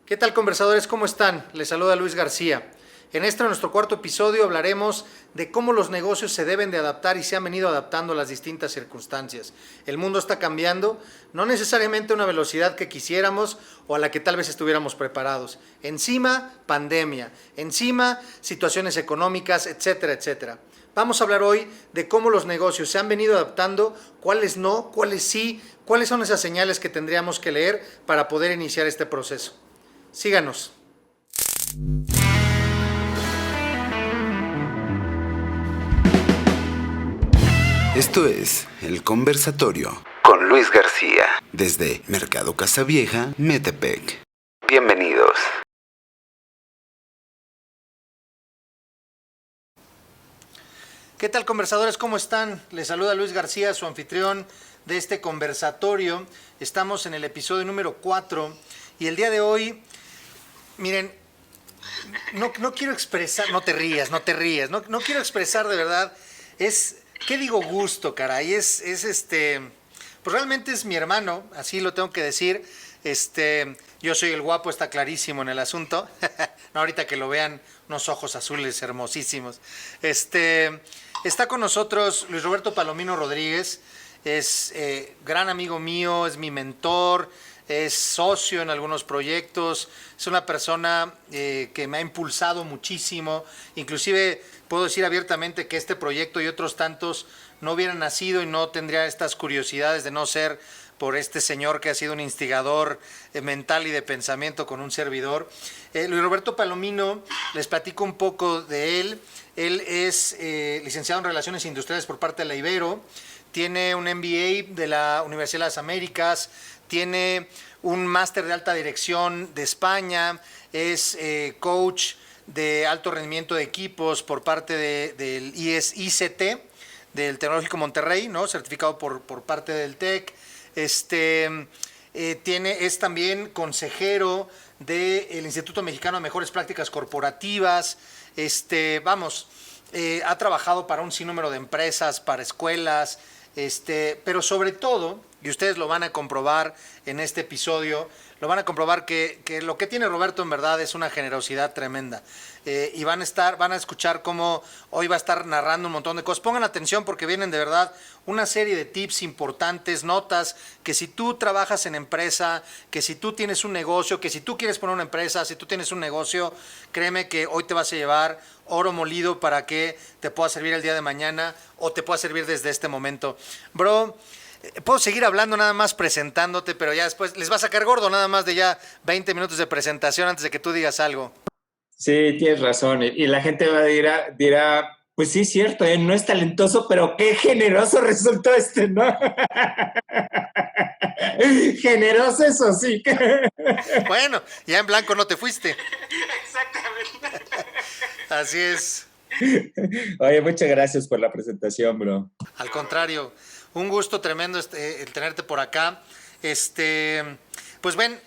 ¿Qué tal, conversadores? ¿Cómo están? Les saluda Luis García. En nuestro cuarto episodio, hablaremos de cómo los negocios se deben de adaptar y se han venido adaptando a las distintas circunstancias. El mundo está cambiando, no necesariamente a una velocidad que quisiéramos o a la que tal vez estuviéramos preparados. Encima, pandemia. Encima, situaciones económicas, etcétera, etcétera. Vamos a hablar hoy de cómo los negocios se han venido adaptando, cuáles no, cuáles sí, cuáles son esas señales que tendríamos que leer para poder iniciar este proceso. Síganos. Esto es El Conversatorio con Luis García, desde Mercado Casavieja, Metepec. Bienvenidos. ¿Qué tal, conversadores? ¿Cómo están? Les saluda Luis García, su anfitrión de este conversatorio. Estamos en el episodio número 4 y el día de hoy, miren, no quiero expresar, no te rías, no quiero expresar de verdad, ¿qué digo gusto, caray? Pues realmente es mi hermano, así lo tengo que decir. Yo soy el guapo, está clarísimo en el asunto. No, ahorita que lo vean, unos ojos azules hermosísimos. Está con nosotros Luis Roberto Palomino Rodríguez, es gran amigo mío, es mi mentor, es socio en algunos proyectos, es una persona que me ha impulsado muchísimo, inclusive puedo decir abiertamente que este proyecto y otros tantos no hubieran nacido y no tendría estas curiosidades de no ser por este señor que ha sido un instigador mental y de pensamiento con un servidor. Luis Roberto Palomino, les platico un poco de él. Él es licenciado en Relaciones Industriales por parte de la Ibero, tiene un MBA de la Universidad de las Américas, tiene un máster de alta dirección de España, es coach de alto rendimiento de equipos por parte del ICT, del Tecnológico Monterrey, ¿no? Certificado por parte del TEC. Es también consejero del Instituto Mexicano de Mejores Prácticas Corporativas. Ha trabajado para un sinnúmero de empresas, para escuelas, pero sobre todo, y ustedes lo van a comprobar en este episodio, lo van a comprobar que lo que tiene Roberto en verdad es una generosidad tremenda. Y van a escuchar cómo hoy va a estar narrando un montón de cosas. Pongan atención porque vienen de verdad una serie de tips importantes, notas, que si tú trabajas en empresa, que si tú tienes un negocio, que si tú quieres poner una empresa, si tú tienes un negocio, créeme que hoy te vas a llevar oro molido para que te pueda servir el día de mañana o te pueda servir desde este momento. Bro, puedo seguir hablando nada más presentándote, pero ya después les va a sacar gordo nada más de ya 20 minutos de presentación antes de que tú digas algo. Sí, tienes razón. Y la gente dirá, pues sí, es cierto, no es talentoso, pero qué generoso resultó ¿no? Generoso, eso sí. Bueno, ya en blanco no te fuiste. Exactamente. Así es. Oye, muchas gracias por la presentación, bro. Al contrario, un gusto tremendo el tenerte por acá. Pues ven,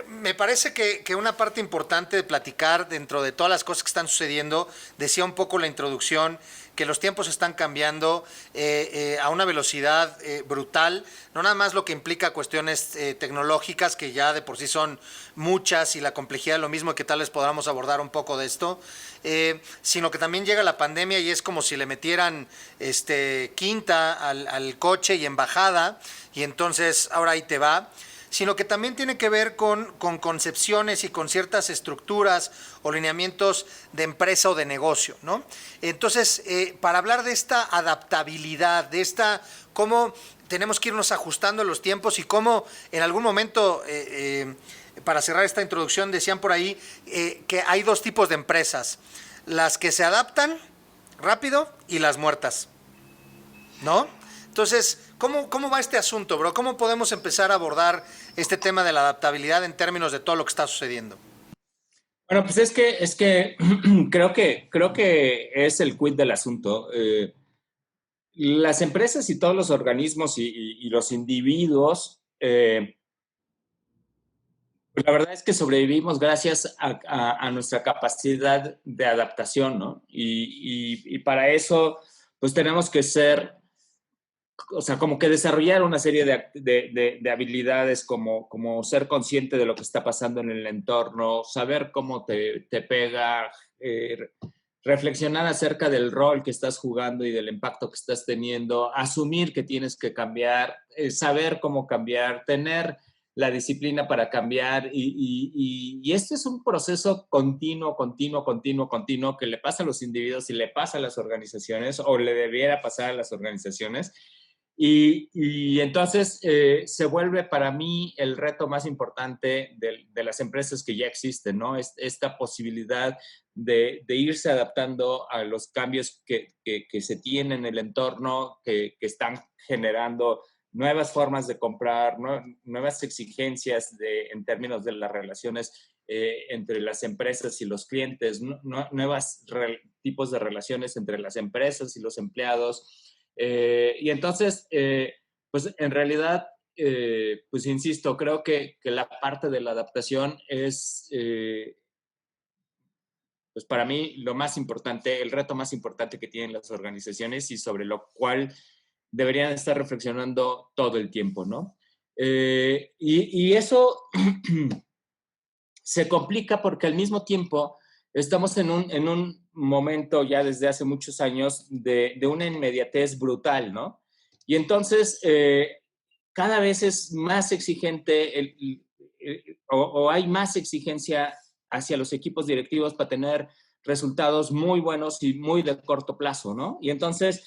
me parece que una parte importante de platicar dentro de todas las cosas que están sucediendo, decía un poco la introducción, que los tiempos están cambiando a una velocidad brutal, no nada más lo que implica cuestiones tecnológicas, que ya de por sí son muchas, y la complejidad de lo mismo, que tal vez podamos abordar un poco de esto, sino que también llega la pandemia y es como si le metieran quinta al coche y en bajada, y entonces ahora ahí te va, sino que también tiene que ver con concepciones y con ciertas estructuras o lineamientos de empresa o de negocio, ¿no? Entonces, para hablar de esta adaptabilidad, de cómo tenemos que irnos ajustando a los tiempos y cómo en algún momento, para cerrar esta introducción, decían por ahí que hay dos tipos de empresas, las que se adaptan rápido y las muertas, ¿no? Entonces, ¿cómo va este asunto, bro? ¿Cómo podemos empezar a abordar este tema de la adaptabilidad en términos de todo lo que está sucediendo? Bueno, pues es que creo que es el quid del asunto. Las empresas y todos los organismos y los individuos, pues la verdad es que sobrevivimos gracias a nuestra capacidad de adaptación, ¿no? Y para eso, pues tenemos que ser o sea, como que desarrollar una serie de habilidades como ser consciente de lo que está pasando en el entorno, saber cómo te pega, reflexionar acerca del rol que estás jugando y del impacto que estás teniendo, asumir que tienes que cambiar, saber cómo cambiar, tener la disciplina para cambiar y este es un proceso continuo que le pasa a los individuos y le pasa a las organizaciones o le debiera pasar a las organizaciones. Y entonces se vuelve para mí el reto más importante de las empresas que ya existen, ¿no? Esta posibilidad de irse adaptando a los cambios que se tienen en el entorno, que están generando nuevas formas de comprar, nuevas exigencias en términos de las relaciones entre las empresas y los clientes, nuevos tipos de relaciones entre las empresas y los empleados. Y entonces, pues en realidad, pues insisto, creo que la parte de la adaptación es, pues para mí, lo más importante, el reto más importante que tienen las organizaciones y sobre lo cual deberían estar reflexionando todo el tiempo, ¿no? Y eso se complica porque al mismo tiempo estamos en un momento ya desde hace muchos años de una inmediatez brutal, ¿no? Y entonces cada vez es más exigente o hay más exigencia hacia los equipos directivos para tener resultados muy buenos y muy de corto plazo, ¿no? Y entonces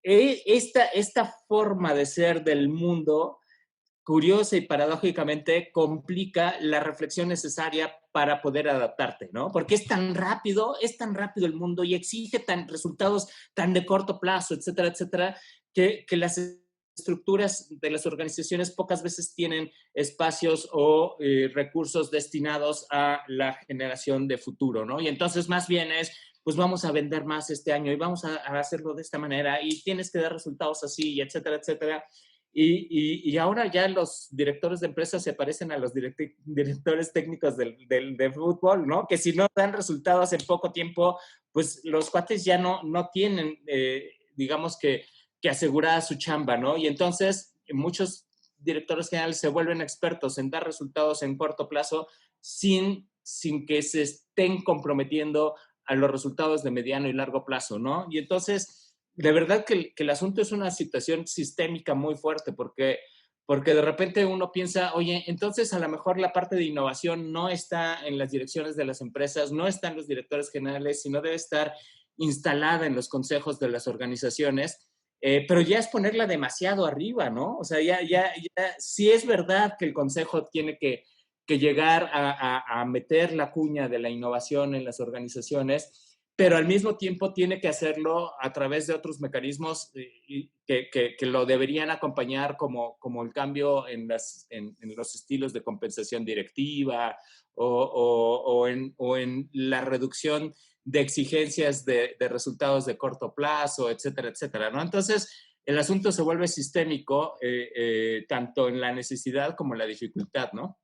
esta forma de ser del mundo curiosa y paradójicamente complica la reflexión necesaria para poder adaptarte, ¿no? Porque es tan rápido el mundo y exige resultados tan de corto plazo, etcétera, etcétera, que las estructuras de las organizaciones pocas veces tienen espacios o recursos destinados a la generación de futuro, ¿no? Y entonces más bien pues vamos a vender más este año y vamos a hacerlo de esta manera y tienes que dar resultados así, etcétera, etcétera. Y ahora ya los directores de empresas se parecen a los directores técnicos de fútbol, ¿no? Que si no dan resultados en poco tiempo, pues los cuates ya no tienen, digamos que asegurada su chamba, ¿no? Y entonces muchos directores generales se vuelven expertos en dar resultados en corto plazo sin que se estén comprometiendo a los resultados de mediano y largo plazo, ¿no? Y entonces de verdad que el asunto es una situación sistémica muy fuerte porque de repente uno piensa, oye, entonces a lo mejor la parte de innovación no está en las direcciones de las empresas, no está en los directores generales, sino debe estar instalada en los consejos de las organizaciones, pero ya es ponerla demasiado arriba, ¿no? O sea, ya sí es verdad que el consejo tiene que llegar a meter la cuña de la innovación en las organizaciones, pero al mismo tiempo tiene que hacerlo a través de otros mecanismos que lo deberían acompañar como el cambio en los estilos de compensación directiva o en la reducción de exigencias de resultados de corto plazo, etcétera, etcétera, ¿no? Entonces, el asunto se vuelve sistémico tanto en la necesidad como en la dificultad, ¿no?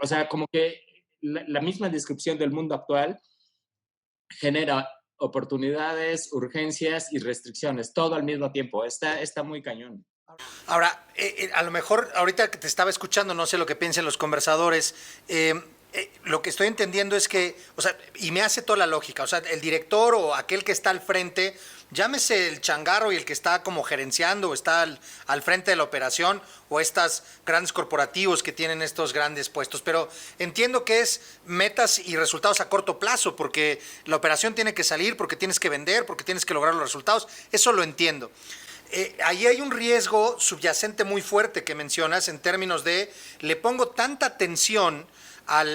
O sea, como que la misma descripción del mundo actual genera oportunidades, urgencias y restricciones, todo al mismo tiempo. Está muy cañón. Ahora, a lo mejor ahorita que te estaba escuchando, no sé lo que piensen los conversadores, lo que estoy entendiendo es que, o sea, y me hace toda la lógica, o sea, el director o aquel que está al frente, llámese el changarro y el que está como gerenciando o está al frente de la operación o estos grandes corporativos que tienen estos grandes puestos, pero entiendo que es metas y resultados a corto plazo porque la operación tiene que salir, porque tienes que vender, porque tienes que lograr los resultados, eso lo entiendo. Ahí hay un riesgo subyacente muy fuerte que mencionas en términos de le pongo tanta atención al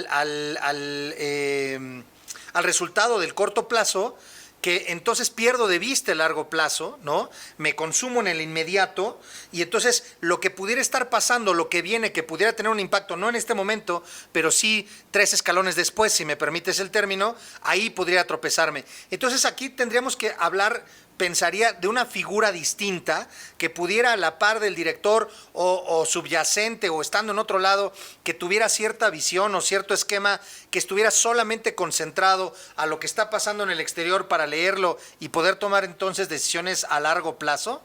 resultado del corto plazo que entonces pierdo de vista el largo plazo, ¿no? Me consumo en el inmediato y entonces lo que pudiera estar pasando, lo que viene, que pudiera tener un impacto, no en este momento, pero sí 3 escalones después, si me permites el término, ahí podría tropezarme. Entonces aquí tendríamos que hablar, pensaría, de una figura distinta que pudiera a la par del director o subyacente o estando en otro lado, que tuviera cierta visión o cierto esquema, que estuviera solamente concentrado a lo que está pasando en el exterior para leerlo y poder tomar entonces decisiones a largo plazo.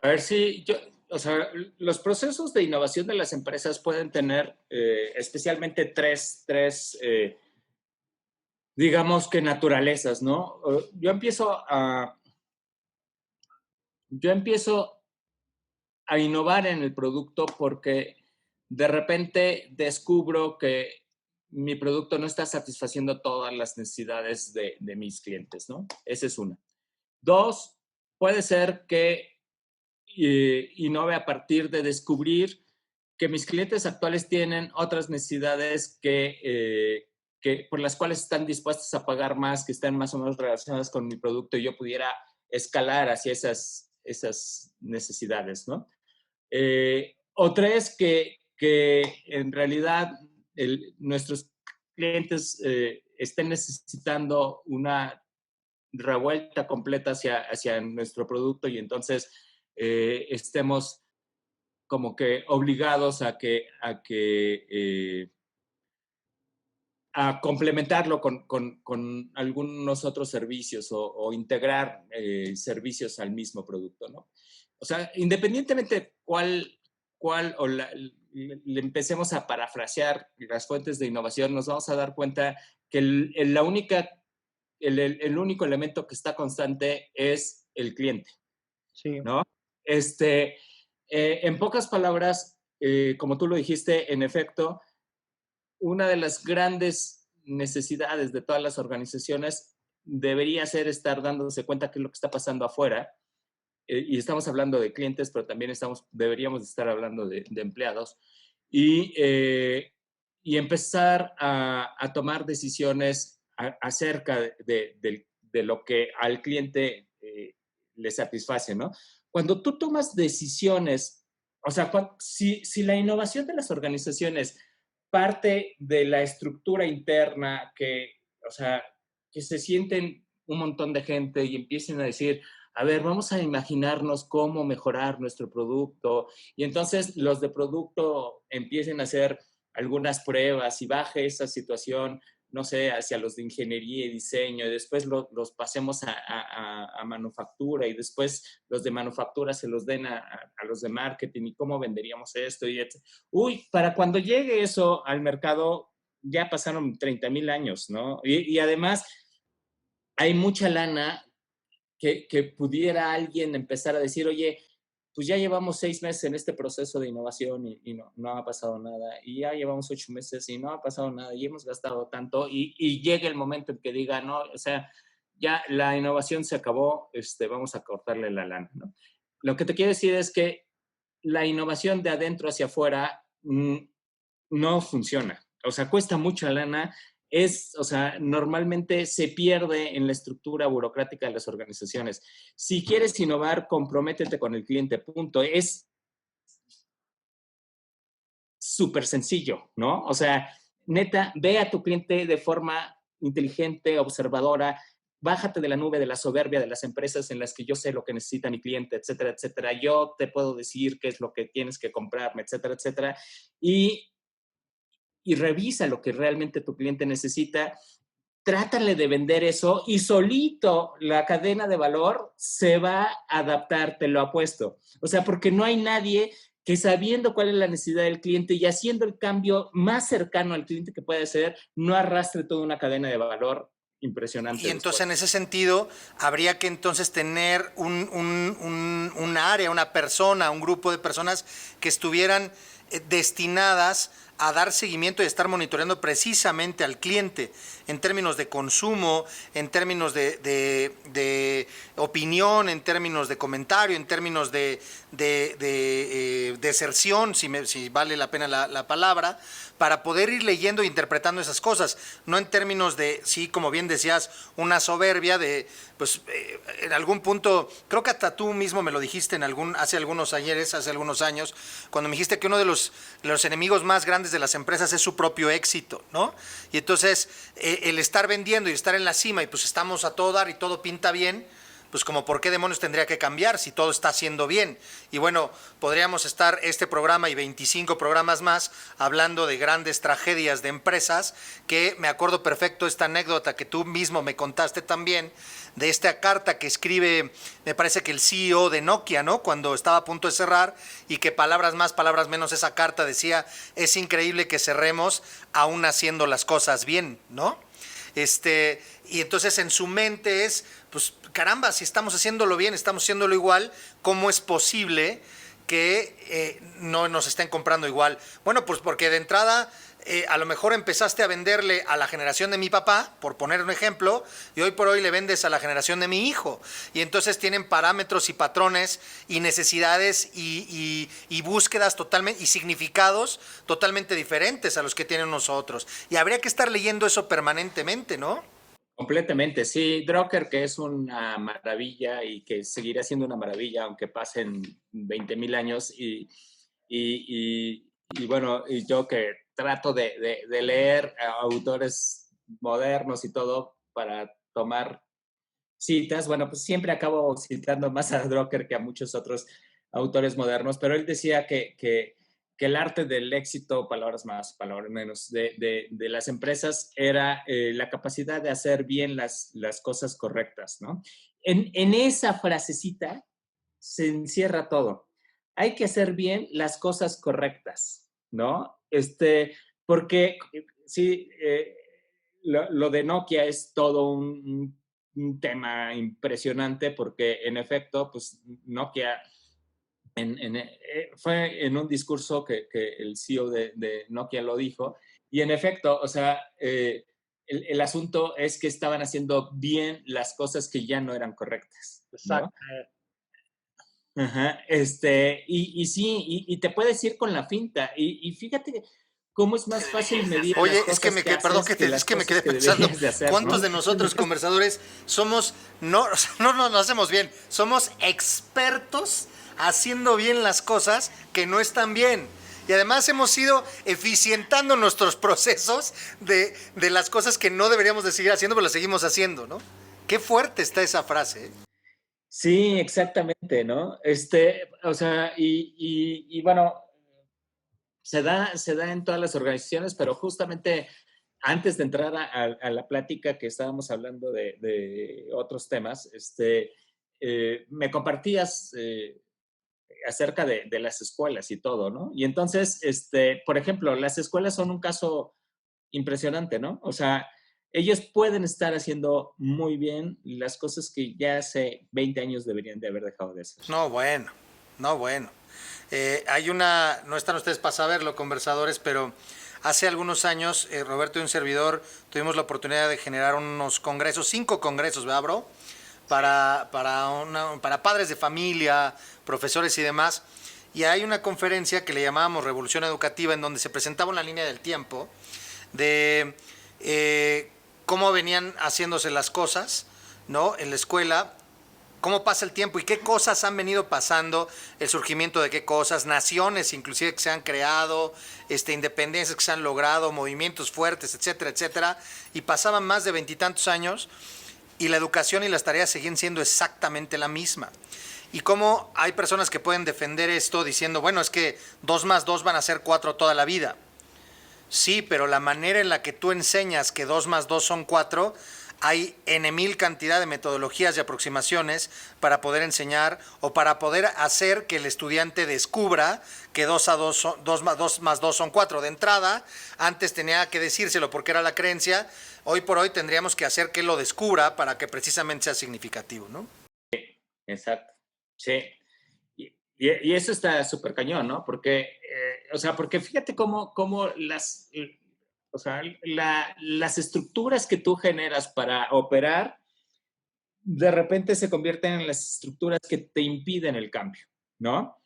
A ver si o sea, los procesos de innovación de las empresas pueden tener especialmente digamos que naturalezas, ¿no? Yo empiezo a innovar en el producto porque de repente descubro que mi producto no está satisfaciendo todas las necesidades de mis clientes, ¿no? Esa es una. Dos, puede ser que innove a partir de descubrir que mis clientes actuales tienen otras necesidades que por las cuales están dispuestos a pagar más, que están más o menos relacionadas con mi producto y yo pudiera escalar hacia esas necesidades, ¿no? Otra es que en realidad nuestros clientes estén necesitando una revuelta completa hacia nuestro producto y entonces estemos como que obligados a complementarlo con algunos otros servicios o integrar servicios al mismo producto, ¿no? O sea, independientemente le empecemos a parafrasear las fuentes de innovación, nos vamos a dar cuenta que el único elemento que está constante es el cliente, Sí. ¿no? En pocas palabras, como tú lo dijiste, en efecto, una de las grandes necesidades de todas las organizaciones debería ser estar dándose cuenta qué es lo que está pasando afuera. Y estamos hablando de clientes, pero también deberíamos estar hablando de empleados. Y empezar a tomar decisiones acerca de lo que al cliente le satisface, ¿no? Cuando tú tomas decisiones, o sea, si la innovación de las organizaciones parte de la estructura interna o sea, que se sienten un montón de gente y empiecen a decir, a ver, vamos a imaginarnos cómo mejorar nuestro producto. Y entonces los de producto empiecen a hacer algunas pruebas y baje esa situación, no sé, hacia los de ingeniería y diseño, y después los pasemos a manufactura, y después los de manufactura se los den a los de marketing, y cómo venderíamos esto. Uy, para cuando llegue eso al mercado, ya pasaron 30,000 años, ¿no? Y además hay mucha lana que pudiera alguien empezar a decir, oye, pues ya llevamos 6 meses en este proceso de innovación y no ha pasado nada, y ya llevamos 8 meses y no ha pasado nada, y hemos gastado tanto, y llega el momento en que diga, no, o sea, ya la innovación se acabó, vamos a cortarle la lana, ¿no? Lo que te quiero decir es que la innovación de adentro hacia afuera no funciona. O sea, cuesta mucha lana. O sea, normalmente se pierde en la estructura burocrática de las organizaciones. Si quieres innovar, comprométete con el cliente, punto. Es súper sencillo, ¿no? O sea, neta, ve a tu cliente de forma inteligente, observadora, bájate de la nube de la soberbia de las empresas en las que yo sé lo que necesita mi cliente, etcétera, etcétera. Yo te puedo decir qué es lo que tienes que comprarme, etcétera, etcétera. Y revisa lo que realmente tu cliente necesita, trátale de vender eso y solito la cadena de valor se va a adaptar, te lo apuesto. O sea, porque no hay nadie que sabiendo cuál es la necesidad del cliente y haciendo el cambio más cercano al cliente que puede ser, no arrastre toda una cadena de valor impresionante. Y entonces en ese sentido habría que entonces tener un área, una persona, un grupo de personas que estuvieran destinadas a dar seguimiento y estar monitoreando precisamente al cliente en términos de consumo, en términos de opinión, en términos de comentario, en términos de deserción, si vale la pena la palabra, para poder ir leyendo e interpretando esas cosas, no en términos de, sí, como bien decías, una soberbia de, pues, en algún punto, creo que hasta tú mismo me lo dijiste hace algunos años, cuando me dijiste que uno de los enemigos más grandes de las empresas es su propio éxito, ¿no? Y entonces, el estar vendiendo y estar en la cima, y pues estamos a todo dar y todo pinta bien, pues como por qué demonios tendría que cambiar si todo está haciendo bien. Y bueno, podríamos estar este programa y 25 programas más hablando de grandes tragedias de empresas, que me acuerdo perfecto esta anécdota que tú mismo me contaste también, de esta carta que escribe, me parece que el CEO de Nokia, ¿no? Cuando estaba a punto de cerrar, y que palabras más, palabras menos, esa carta decía, es increíble que cerremos aún haciendo las cosas bien, ¿no? Y entonces en su mente es, pues caramba, si estamos haciéndolo bien, estamos haciéndolo igual, ¿cómo es posible que no nos estén comprando igual? Bueno, pues porque de entrada a lo mejor empezaste a venderle a la generación de mi papá, por poner un ejemplo, y hoy por hoy le vendes a la generación de mi hijo. Y entonces tienen parámetros y patrones y necesidades y búsquedas totalmente y significados totalmente diferentes a los que tienen nosotros. Y habría que estar leyendo eso permanentemente, ¿no? Completamente, sí. Drucker, que es una maravilla y que seguirá siendo una maravilla aunque pasen 20,000 años. Y bueno, y yo que trato de leer a autores modernos y todo para tomar citas, bueno, pues siempre acabo citando más a Drucker que a muchos otros autores modernos, pero él decía que el arte del éxito, palabras más, palabras menos, de las empresas era la capacidad de hacer bien las cosas correctas, ¿no? En esa frasecita se encierra todo. Hay que hacer bien las cosas correctas, ¿no? Porque sí, lo de Nokia es todo un tema impresionante porque en efecto, pues Nokia fue en un discurso que el CEO de Nokia lo dijo, y en efecto, o sea, el asunto es que estaban haciendo bien las cosas que ya no eran correctas, ¿no? Exacto. Ajá, y sí, y te puedes ir con la finta, y fíjate cómo es más fácil medir Oye, las es que cosas me que quedé, perdón haces que que es las que me quedé cosas que pensando, deberías de hacer, ¿cuántos ¿no? de nosotros conversadores somos, no, o sea, no nos hacemos bien, somos expertos haciendo bien las cosas que no están bien? Y además hemos ido eficientando nuestros procesos de las cosas que no deberíamos de seguir haciendo, pero las seguimos haciendo, ¿no? Qué fuerte está esa frase, ¿eh? Sí, exactamente, ¿no? O sea, y bueno, se da en todas las organizaciones, pero justamente antes de entrar a la plática que estábamos hablando de otros temas, me compartías acerca de las escuelas y todo, ¿no? Y entonces, por ejemplo, las escuelas son un caso impresionante, ¿no? O sea, ellos pueden estar haciendo muy bien las cosas que ya hace 20 años deberían de haber dejado de hacer. No, bueno, no, bueno. Hay una, no están ustedes para saberlo, conversadores, pero hace algunos años, Roberto y un servidor tuvimos la oportunidad de generar unos congresos, 5 congresos, ¿verdad, bro? Para padres de familia, profesores y demás. Y hay una conferencia que le llamábamos Revolución Educativa, en donde se presentaba una línea del tiempo de cómo venían haciéndose las cosas, ¿no? En la escuela, cómo pasa el tiempo y qué cosas han venido pasando, el surgimiento de qué cosas, naciones inclusive que se han creado, independencias que se han logrado, movimientos fuertes, etcétera, etcétera, y pasaban más de 20 y tantos años y la educación y las tareas seguían siendo exactamente la misma. Y cómo hay personas que pueden defender esto diciendo, bueno, es que 2 más 2 van a ser 4 toda la vida. Sí, pero la manera en la que tú enseñas que 2 más 2 son 4, hay n mil cantidad de metodologías y aproximaciones para poder enseñar o para poder hacer que el estudiante descubra que 2 más 2 son 4. De entrada, antes tenía que decírselo porque era la creencia, hoy por hoy tendríamos que hacer que lo descubra para que precisamente sea significativo, ¿no? Exacto. Sí. Y eso está súper cañón, ¿no? Porque, o sea, porque fíjate cómo o sea, las estructuras que tú generas para operar, de repente se convierten en las estructuras que te impiden el cambio, ¿no?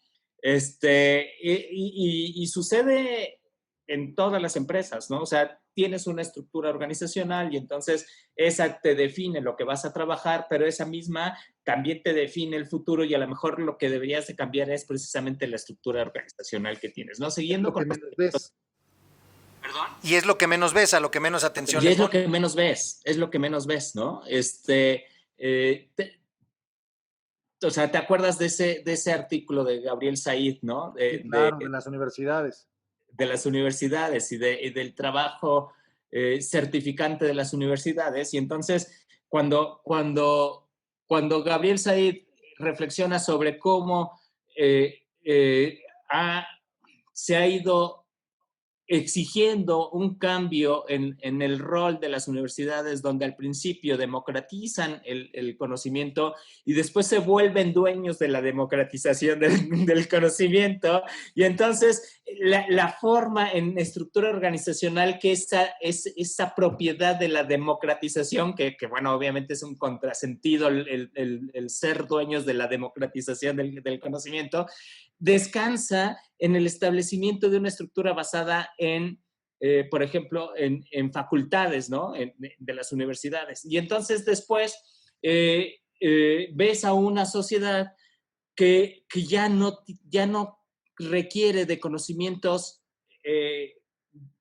Y sucede en todas las empresas, ¿no? O sea, tienes una estructura organizacional y entonces esa te define lo que vas a trabajar, pero esa misma también te define el futuro y a lo mejor lo que deberías de cambiar es precisamente la estructura organizacional que tienes, ¿no? Siguiendo con los... ¿Perdón? Y es lo que menos ves, a lo que menos atención Y le es lo pones. que menos ves, es lo que menos ves, ¿no? o sea, ¿te acuerdas de ese artículo de Gabriel Said, ¿no? Sí, claro, de las universidades. De las universidades y del trabajo certificante de las universidades. Y entonces, cuando Gabriel Said reflexiona sobre cómo se ha ido exigiendo un cambio en el rol de las universidades, donde al principio democratizan el conocimiento y después se vuelven dueños de la democratización del conocimiento. Y entonces la forma en estructura organizacional que esa propiedad de la democratización, que bueno, obviamente es un contrasentido el ser dueños de la democratización del conocimiento, descansa en el establecimiento de una estructura basada por ejemplo, en facultades, ¿no? De las universidades. Y entonces después ves a una sociedad que ya no requiere de conocimientos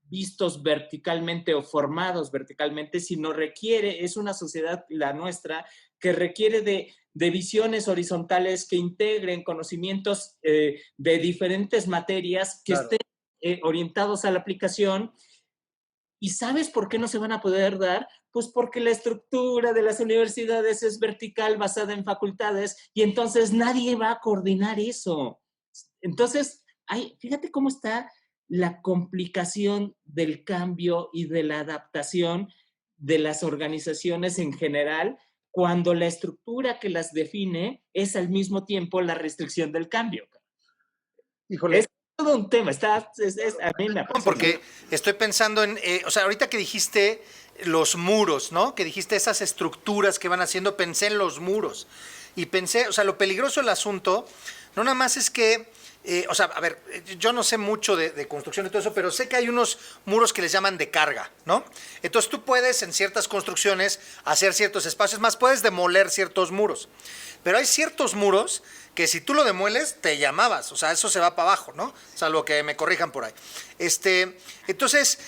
vistos verticalmente o formados verticalmente, sino es una sociedad, la nuestra, que requiere de visiones horizontales que integren conocimientos de diferentes materias que estén orientados a la aplicación. ¿Y sabes por qué no se van a poder dar? Pues porque la estructura de las universidades es vertical, basada en facultades, y entonces nadie va a coordinar eso. Entonces, fíjate cómo está la complicación del cambio y de la adaptación de las organizaciones en general, cuando la estructura que las define es al mismo tiempo la restricción del cambio. Híjole. Es todo un tema, a mí me apasiona. Porque estoy pensando en, o sea, ahorita que dijiste los muros, ¿no? Que dijiste esas estructuras que van haciendo, pensé en los muros. Y pensé, o sea, lo peligroso del asunto, no nada más es que, o sea, a ver, yo no sé mucho de construcción y todo eso, pero sé que hay unos muros que les llaman de carga, ¿no? Entonces tú puedes en ciertas construcciones hacer ciertos espacios, más puedes demoler ciertos muros. Pero hay ciertos muros que si tú lo demueles, te llamabas, o sea, eso se va para abajo, ¿no? Salvo que me corrijan por ahí. Entonces,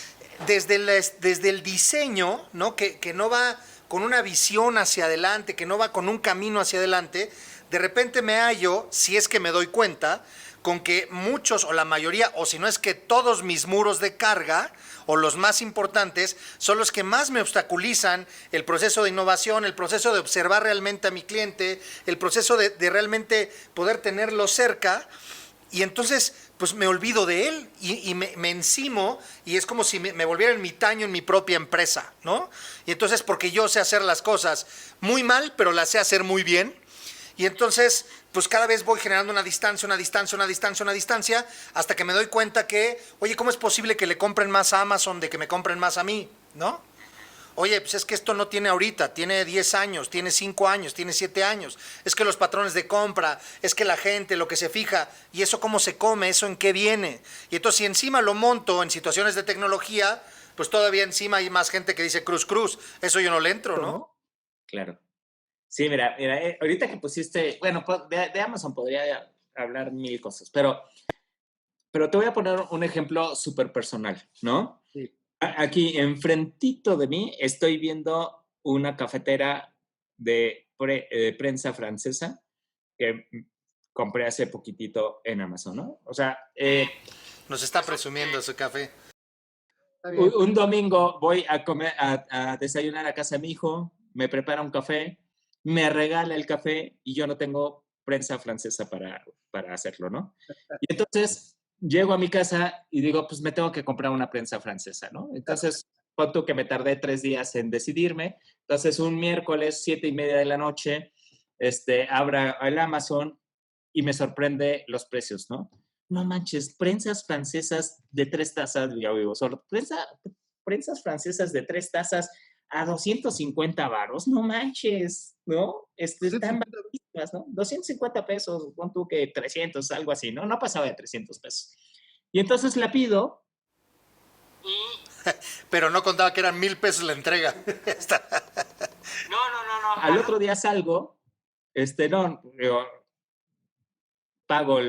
desde el diseño, ¿no? Que no va con una visión hacia adelante, que no va con un camino hacia adelante, de repente me hallo, si es que me doy cuenta, con que muchos o la mayoría, o si no es que todos mis muros de carga, o los más importantes, son los que más me obstaculizan el proceso de innovación, el proceso de observar realmente a mi cliente, el proceso de realmente poder tenerlo cerca, y entonces pues me olvido de él y me encimo, y es como si me volviera ermitaño en mi propia empresa, ¿no? Y entonces porque yo sé hacer las cosas muy mal, pero las sé hacer muy bien, y entonces pues cada vez voy generando una distancia, hasta que me doy cuenta que, oye, ¿cómo es posible que le compren más a Amazon de que me compren más a mí? ¿No? Oye, pues es que esto no tiene ahorita, tiene 10 años, tiene 5 años, tiene 7 años. Es que los patrones de compra, es que la gente, lo que se fija, y eso cómo se come, eso en qué viene. Y entonces si encima lo monto en situaciones de tecnología, pues todavía encima hay más gente que dice cruz. Eso yo no le entro, ¿no? Claro. Sí, mira, ahorita que pusiste, bueno, de Amazon podría hablar mil cosas, pero te voy a poner un ejemplo súper personal, ¿no? Sí. Aquí, enfrentito de mí, estoy viendo una cafetera de prensa francesa que compré hace poquitito en Amazon, ¿no? O sea... nos está presumiendo su café. Un domingo voy a desayunar a casa de mi hijo, me prepara un café, me regala el café y yo no tengo prensa francesa para hacerlo, ¿no? Y entonces llego a mi casa y digo, pues me tengo que comprar una prensa francesa, ¿no? Entonces, pon tú que me tardé 3 días en decidirme. Entonces, un miércoles, 7:30 de la noche, abro el Amazon y me sorprende los precios, ¿no? No manches, prensas francesas de 3 tazas, ya vivo solo, prensas francesas de 3 tazas a 250 varos, no manches, ¿no? Están baratísimas, ¿no? 250 pesos, pon tú que 300, algo así, ¿no? No pasaba de 300 pesos. Y entonces la pido. Pero no contaba que eran 1,000 pesos la entrega. No. Al otro día salgo, pago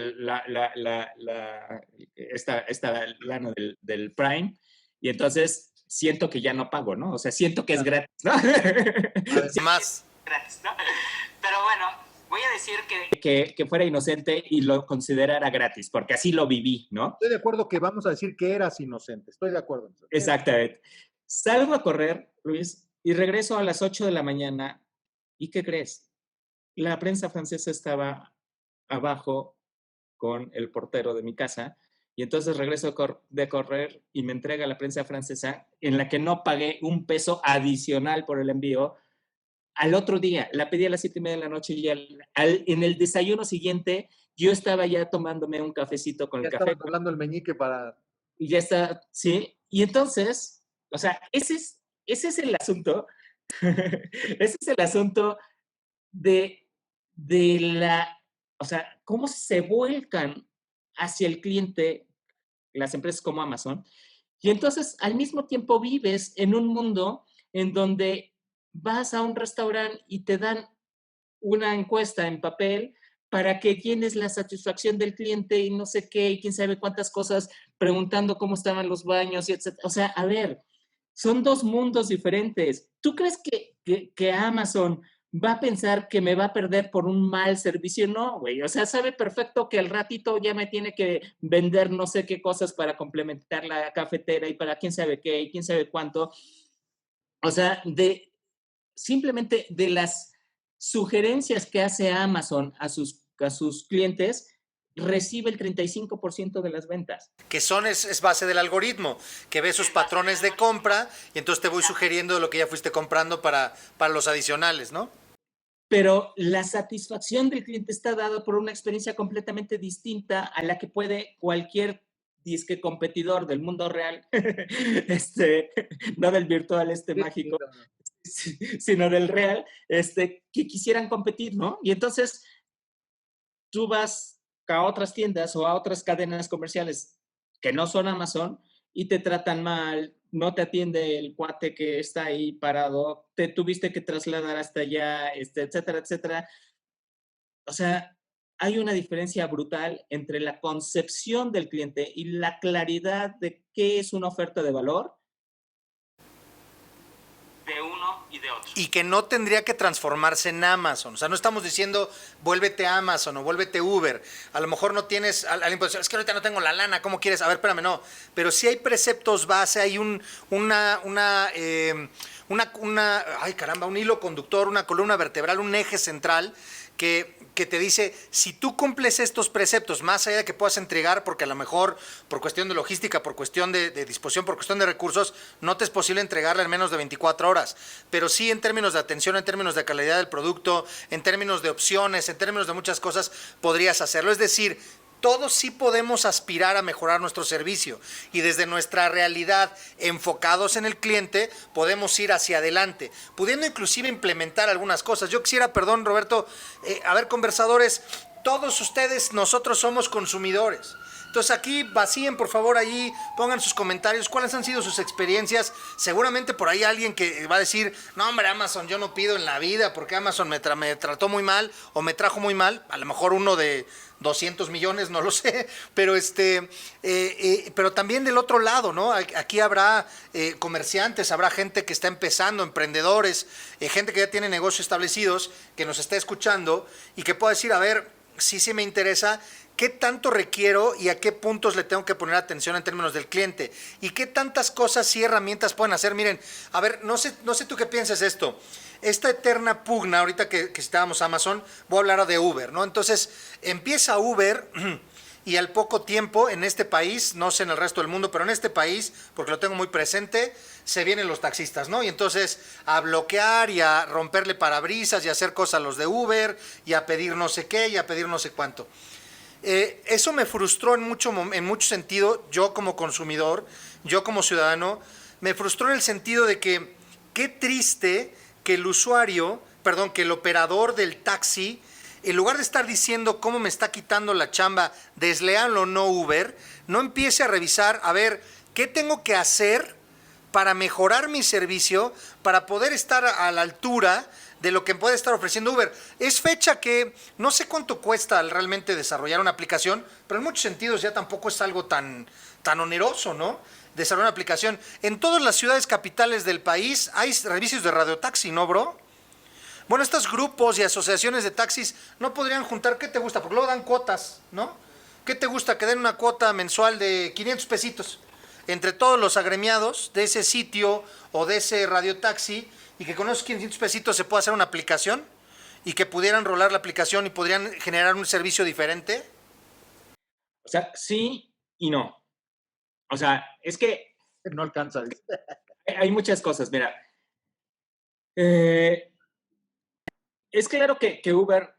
esta lana del Prime, y entonces siento que ya no pago, ¿no? O sea, siento que es gratis, ¿no? Más. Gratis, ¿no? Pero voy a decir que fuera inocente y lo considerara gratis, porque así lo viví, ¿no? Estoy de acuerdo que vamos a decir que eras inocente. Estoy de acuerdo. Exactamente. Salgo a correr, Luis, y regreso a las 8 de la mañana. ¿Y qué crees? La prensa francesa estaba abajo con el portero de mi casa. Y entonces regreso de correr y me entrega la prensa francesa, en la que no pagué un peso adicional por el envío. Al otro día, la pedí a las 7:30 de la noche y en el desayuno siguiente yo estaba ya tomándome un cafecito con Ya el café. estabas hablando el meñique para... Y ya está, ¿sí? Y entonces, o sea, ese es el asunto, ese es el asunto de la, o sea, cómo se vuelcan hacia el cliente las empresas como Amazon. Y entonces, al mismo tiempo, vives en un mundo en donde vas a un restaurante y te dan una encuesta en papel para que tienes la satisfacción del cliente y no sé qué, y quién sabe cuántas cosas, preguntando cómo estaban los baños, y etc. O sea, a ver, son dos mundos diferentes. ¿Tú crees que Amazon va a pensar que me va a perder por un mal servicio? No, güey. O sea, sabe perfecto que al ratito ya me tiene que vender no sé qué cosas para complementar la cafetera y para quién sabe qué y quién sabe cuánto. O sea, simplemente de las sugerencias que hace Amazon a sus clientes, recibe el 35% de las ventas. Que es base del algoritmo, que ve sus patrones de compra y entonces te voy sugiriendo lo que ya fuiste comprando para los adicionales, ¿no? Pero la satisfacción del cliente está dada por una experiencia completamente distinta a la que puede cualquier disque competidor del mundo real, no del virtual mágico, sino del real, que quisieran competir, ¿no? Y entonces tú vas a otras tiendas o a otras cadenas comerciales que no son Amazon y te tratan mal, no te atiende el cuate que está ahí parado, te tuviste que trasladar hasta allá, etcétera, etcétera. O sea, hay una diferencia brutal entre la concepción del cliente y la claridad de qué es una oferta de valor de uno y de otro. Y que no tendría que transformarse en Amazon. O sea, no estamos diciendo vuélvete Amazon o vuélvete Uber. A lo mejor no tienes, alguien puede decir, es que ahorita no tengo la lana, ¿cómo quieres? A ver, espérame, no. Pero sí hay preceptos base, hay un hilo conductor, una columna vertebral, un eje central que te dice, si tú cumples estos preceptos, más allá de que puedas entregar, porque a lo mejor por cuestión de logística, por cuestión de disposición, por cuestión de recursos, no te es posible entregarla en menos de 24 horas, pero sí en términos de atención, en términos de calidad del producto, en términos de opciones, en términos de muchas cosas, podrías hacerlo. Es decir, todos sí podemos aspirar a mejorar nuestro servicio y desde nuestra realidad, enfocados en el cliente, podemos ir hacia adelante, pudiendo inclusive implementar algunas cosas. Yo quisiera, perdón Roberto, a ver, conversadores, todos ustedes, nosotros somos consumidores. Entonces aquí vacíen, por favor, ahí pongan sus comentarios, cuáles han sido sus experiencias. Seguramente por ahí alguien que va a decir, no hombre, Amazon yo no pido en la vida porque Amazon me trató muy mal o me trajo muy mal. A lo mejor uno de 200 millones, no lo sé, pero pero también del otro lado, ¿no? Aquí habrá comerciantes, habrá gente que está empezando, emprendedores, gente que ya tiene negocios establecidos, que nos está escuchando y que pueda decir, a ver, sí me interesa. ¿Qué tanto requiero y a qué puntos le tengo que poner atención en términos del cliente? ¿Y qué tantas cosas y herramientas pueden hacer? Miren, a ver, no sé tú qué piensas esto. Esta eterna pugna, ahorita que citábamos Amazon, voy a hablar de Uber, ¿no? Entonces, empieza Uber y al poco tiempo en este país, no sé en el resto del mundo, pero en este país, porque lo tengo muy presente, se vienen los taxistas, ¿no? Y entonces a bloquear y a romperle parabrisas y a hacer cosas a los de Uber y a pedir no sé qué y a pedir no sé cuánto. Eso me frustró en mucho sentido, yo como consumidor, yo como ciudadano, me frustró en el sentido de que qué triste que que el operador del taxi, en lugar de estar diciendo cómo me está quitando la chamba, desleal o no Uber, no empiece a revisar, a ver, ¿qué tengo que hacer para mejorar mi servicio, para poder estar a la altura de lo que puede estar ofreciendo Uber? Es fecha que no sé cuánto cuesta realmente desarrollar una aplicación, pero en muchos sentidos ya tampoco es algo tan oneroso, ¿no? Desarrollar una aplicación. En todas las ciudades capitales del país hay servicios de radiotaxi, ¿no, bro? Bueno, estos grupos y asociaciones de taxis no podrían juntar, ¿qué te gusta? Porque luego dan cuotas, ¿no? ¿Qué te gusta? Que den una cuota mensual de 500 pesitos entre todos los agremiados de ese sitio o de ese radiotaxi, y que con esos 500 pesitos se pueda hacer una aplicación y que pudieran rolar la aplicación y podrían generar un servicio diferente. O sea, sí y no. O sea, es que No alcanza. hay muchas cosas. Mira, eh, es claro que Uber,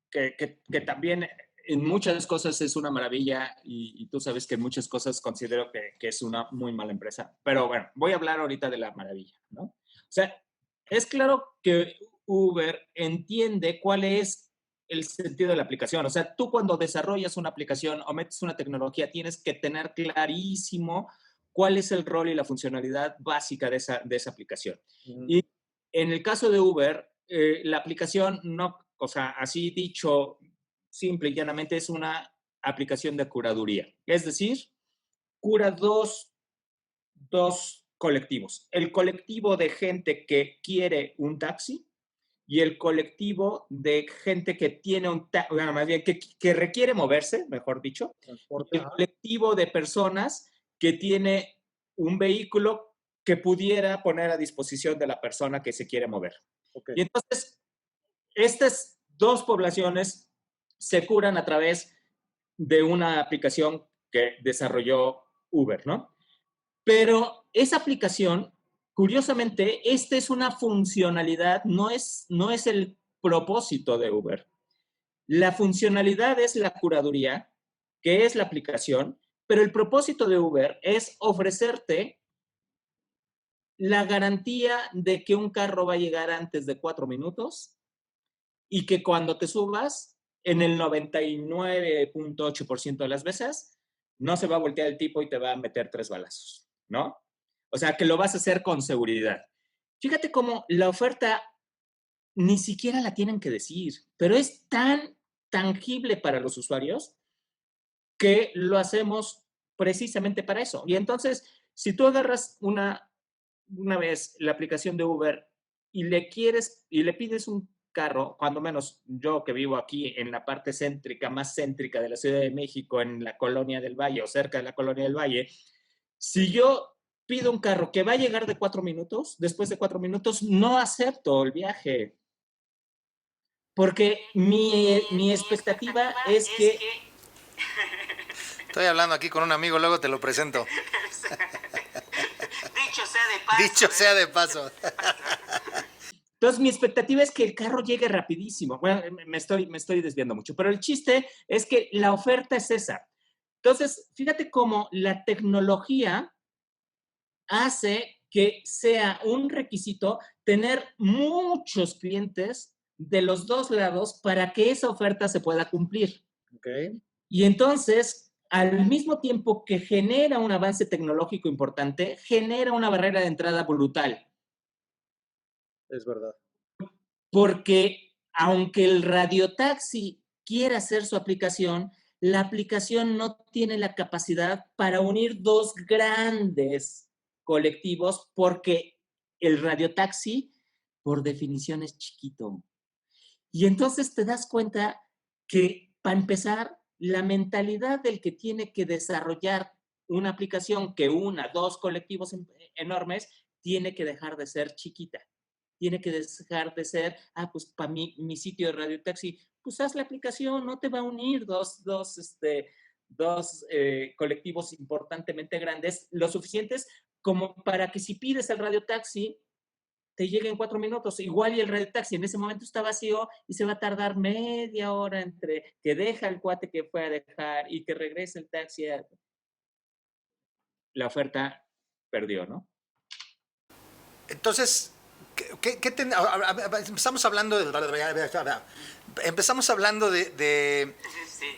que también en muchas cosas es una maravilla y tú sabes que en muchas cosas considero que es una muy mala empresa. Pero bueno, voy a hablar ahorita de la maravilla, ¿no? O sea, es claro que Uber entiende cuál es el sentido de la aplicación. O sea, tú cuando desarrollas una aplicación o metes una tecnología, tienes que tener clarísimo cuál es el rol y la funcionalidad básica de esa aplicación. Y en el caso de Uber, la aplicación no, o sea, así dicho, simple y llanamente es una aplicación de curaduría. Es decir, cura dos colectivos. El colectivo de gente que quiere un taxi y el colectivo de gente que tiene bueno, más bien que requiere moverse, mejor dicho. Transporte. El colectivo de personas que tiene un vehículo que pudiera poner a disposición de la persona que se quiere mover. Okay. Y entonces, estas dos poblaciones se curan a través de una aplicación que desarrolló Uber, ¿no? Pero esa aplicación, curiosamente, esta es una funcionalidad, no es el propósito de Uber. La funcionalidad es la curaduría, que es la aplicación, pero el propósito de Uber es ofrecerte la garantía de que un carro va a llegar antes de 4 minutos y que cuando te subas, en el 99.8% de las veces, no se va a voltear el tipo y te va a meter 3 balazos, ¿no? O sea, que lo vas a hacer con seguridad. Fíjate cómo la oferta ni siquiera la tienen que decir, pero es tan tangible para los usuarios que lo hacemos precisamente para eso. Y entonces, si tú agarras una vez la aplicación de Uber y le pides un carro, cuando menos yo que vivo aquí en la parte céntrica, más céntrica de la Ciudad de México, en la Colonia del Valle o cerca de la Colonia del Valle, si yo pido un carro que va a llegar de 4 minutos, después de 4 minutos no acepto el viaje. Porque mi expectativa es que... Estoy hablando aquí con un amigo, luego te lo presento. Dicho sea de paso. Dicho sea de paso. Entonces, mi expectativa es que el carro llegue rapidísimo. Bueno, me estoy desviando mucho, pero el chiste es que la oferta es esa. Entonces, fíjate cómo la tecnología hace que sea un requisito tener muchos clientes de los dos lados para que esa oferta se pueda cumplir. Okay. Y entonces, al mismo tiempo que genera un avance tecnológico importante, genera una barrera de entrada brutal. Es verdad. Porque aunque el radiotaxi quiera hacer su aplicación, la aplicación no tiene la capacidad para unir dos grandes colectivos porque el radiotaxi, por definición, es chiquito. Y entonces te das cuenta que, para empezar, la mentalidad del que tiene que desarrollar una aplicación que una, dos colectivos enormes, tiene que dejar de ser chiquita. Tiene que dejar de ser, pues para mí, mi sitio de radiotaxi, pues haz la aplicación, no te va a unir dos colectivos importantemente grandes, lo suficientes como para que si pides el radiotaxi, te llegue en 4 minutos. Igual y el radiotaxi en ese momento está vacío y se va a tardar media hora entre que deja el cuate que fue a dejar y que regrese el taxi. La oferta perdió, ¿no? Entonces, empezamos hablando de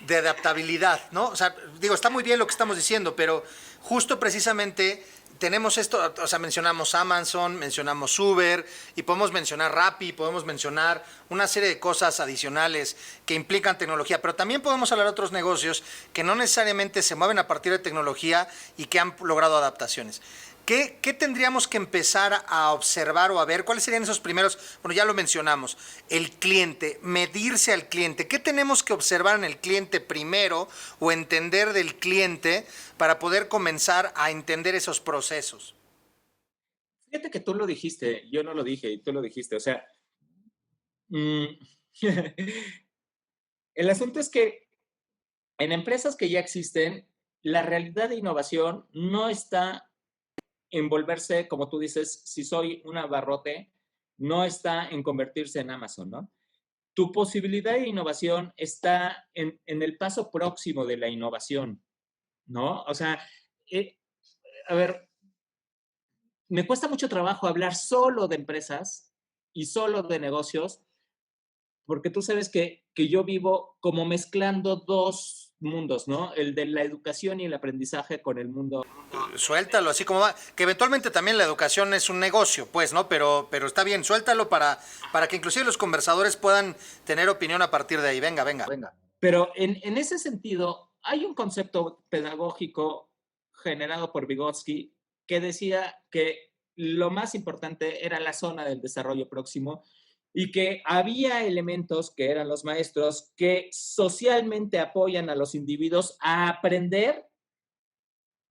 adaptabilidad, ¿no? O sea, digo, está muy bien lo que estamos diciendo, pero justo precisamente tenemos esto, o sea, mencionamos Amazon, mencionamos Uber, y podemos mencionar Rappi, podemos mencionar una serie de cosas adicionales que implican tecnología, pero también podemos hablar de otros negocios que no necesariamente se mueven a partir de tecnología y que han logrado adaptaciones. ¿Qué tendríamos que empezar a observar o a ver? ¿Cuáles serían esos primeros? Bueno, ya lo mencionamos, el cliente, medirse al cliente. ¿Qué tenemos que observar en el cliente primero o entender del cliente para poder comenzar a entender esos procesos? Fíjate que tú lo dijiste, yo no lo dije y tú lo dijiste. O sea, mm, el asunto es que en empresas que ya existen, la realidad de innovación no está en volverse, como tú dices, si soy un abarrote, no está en convertirse en Amazon, ¿no? Tu posibilidad de innovación está en el paso próximo de la innovación, ¿no? O sea, eh, a ver, me cuesta mucho trabajo hablar solo de empresas y solo de negocios, porque tú sabes que yo vivo como mezclando dos mundos, ¿no? El de la educación y el aprendizaje con el mundo. Suéltalo así como va, que eventualmente también la educación es un negocio, pues, ¿no? Pero está bien, suéltalo para que inclusive los conversadores puedan tener opinión a partir de ahí. Venga, venga. Venga. Pero en ese sentido, hay un concepto pedagógico generado por Vygotsky que decía que lo más importante era la zona del desarrollo próximo y que había elementos que eran los maestros que socialmente apoyan a los individuos a aprender.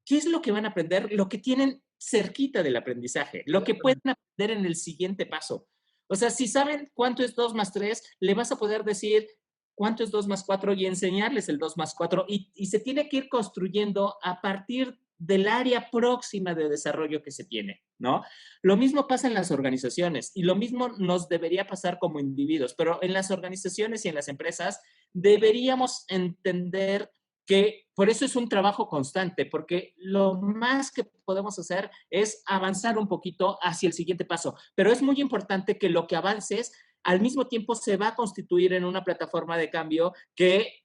¿Qué es lo que van a aprender? Lo que tienen cerquita del aprendizaje, lo que pueden aprender en el siguiente paso. O sea, si saben cuánto es 2 más 3, le vas a poder decir cuánto es 2 más 4 y enseñarles el 2 más 4. Y se tiene que ir construyendo a partir del área próxima de desarrollo que se tiene, ¿no? Lo mismo pasa en las organizaciones y lo mismo nos debería pasar como individuos, pero en las organizaciones y en las empresas deberíamos entender que por eso es un trabajo constante, porque lo más que podemos hacer es avanzar un poquito hacia el siguiente paso, pero es muy importante que lo que avances al mismo tiempo se va a constituir en una plataforma de cambio que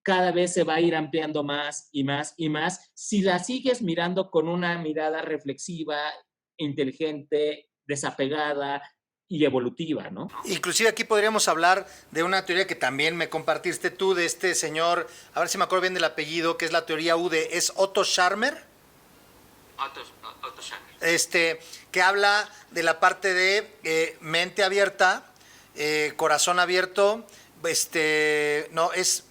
cada vez se va a ir ampliando más y más y más si la sigues mirando con una mirada reflexiva, inteligente, desapegada y evolutiva, ¿no? Inclusive aquí podríamos hablar de una teoría que también me compartiste tú, de este señor, a ver si me acuerdo bien del apellido, que es la teoría UDE, ¿es Otto Scharmer? Otto Scharmer. Que habla de la parte de mente abierta, corazón abierto, no, es...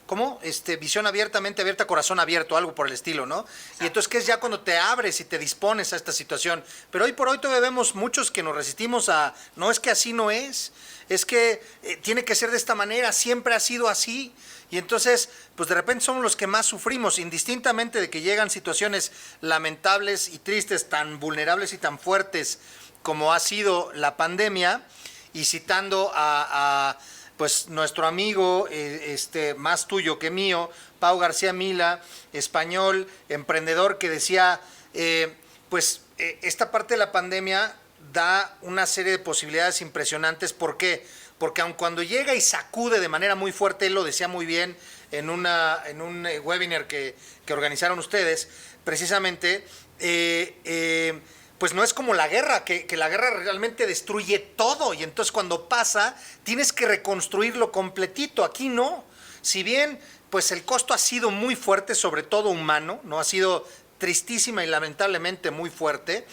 ¿cómo? Visión abierta, mente abierta, corazón abierto, algo por el estilo, ¿no? Y entonces, ¿qué es ya cuando te abres y te dispones a esta situación? Pero hoy por hoy todavía vemos muchos que nos resistimos a, no es que así no es que tiene que ser de esta manera, siempre ha sido así. Y entonces, pues de repente somos los que más sufrimos, indistintamente de que llegan situaciones lamentables y tristes, tan vulnerables y tan fuertes como ha sido la pandemia, y citando a pues nuestro amigo, más tuyo que mío, Pau García Mila, español, emprendedor, que decía, esta parte de la pandemia da una serie de posibilidades impresionantes. ¿Por qué? Porque aun cuando llega y sacude de manera muy fuerte, él lo decía muy bien en un webinar que organizaron ustedes, precisamente, pues no es como la guerra, que la guerra realmente destruye todo, y entonces cuando pasa tienes que reconstruirlo completito. Aquí no. Si bien pues el costo ha sido muy fuerte, sobre todo humano, no ha sido tristísima y lamentablemente muy fuerte,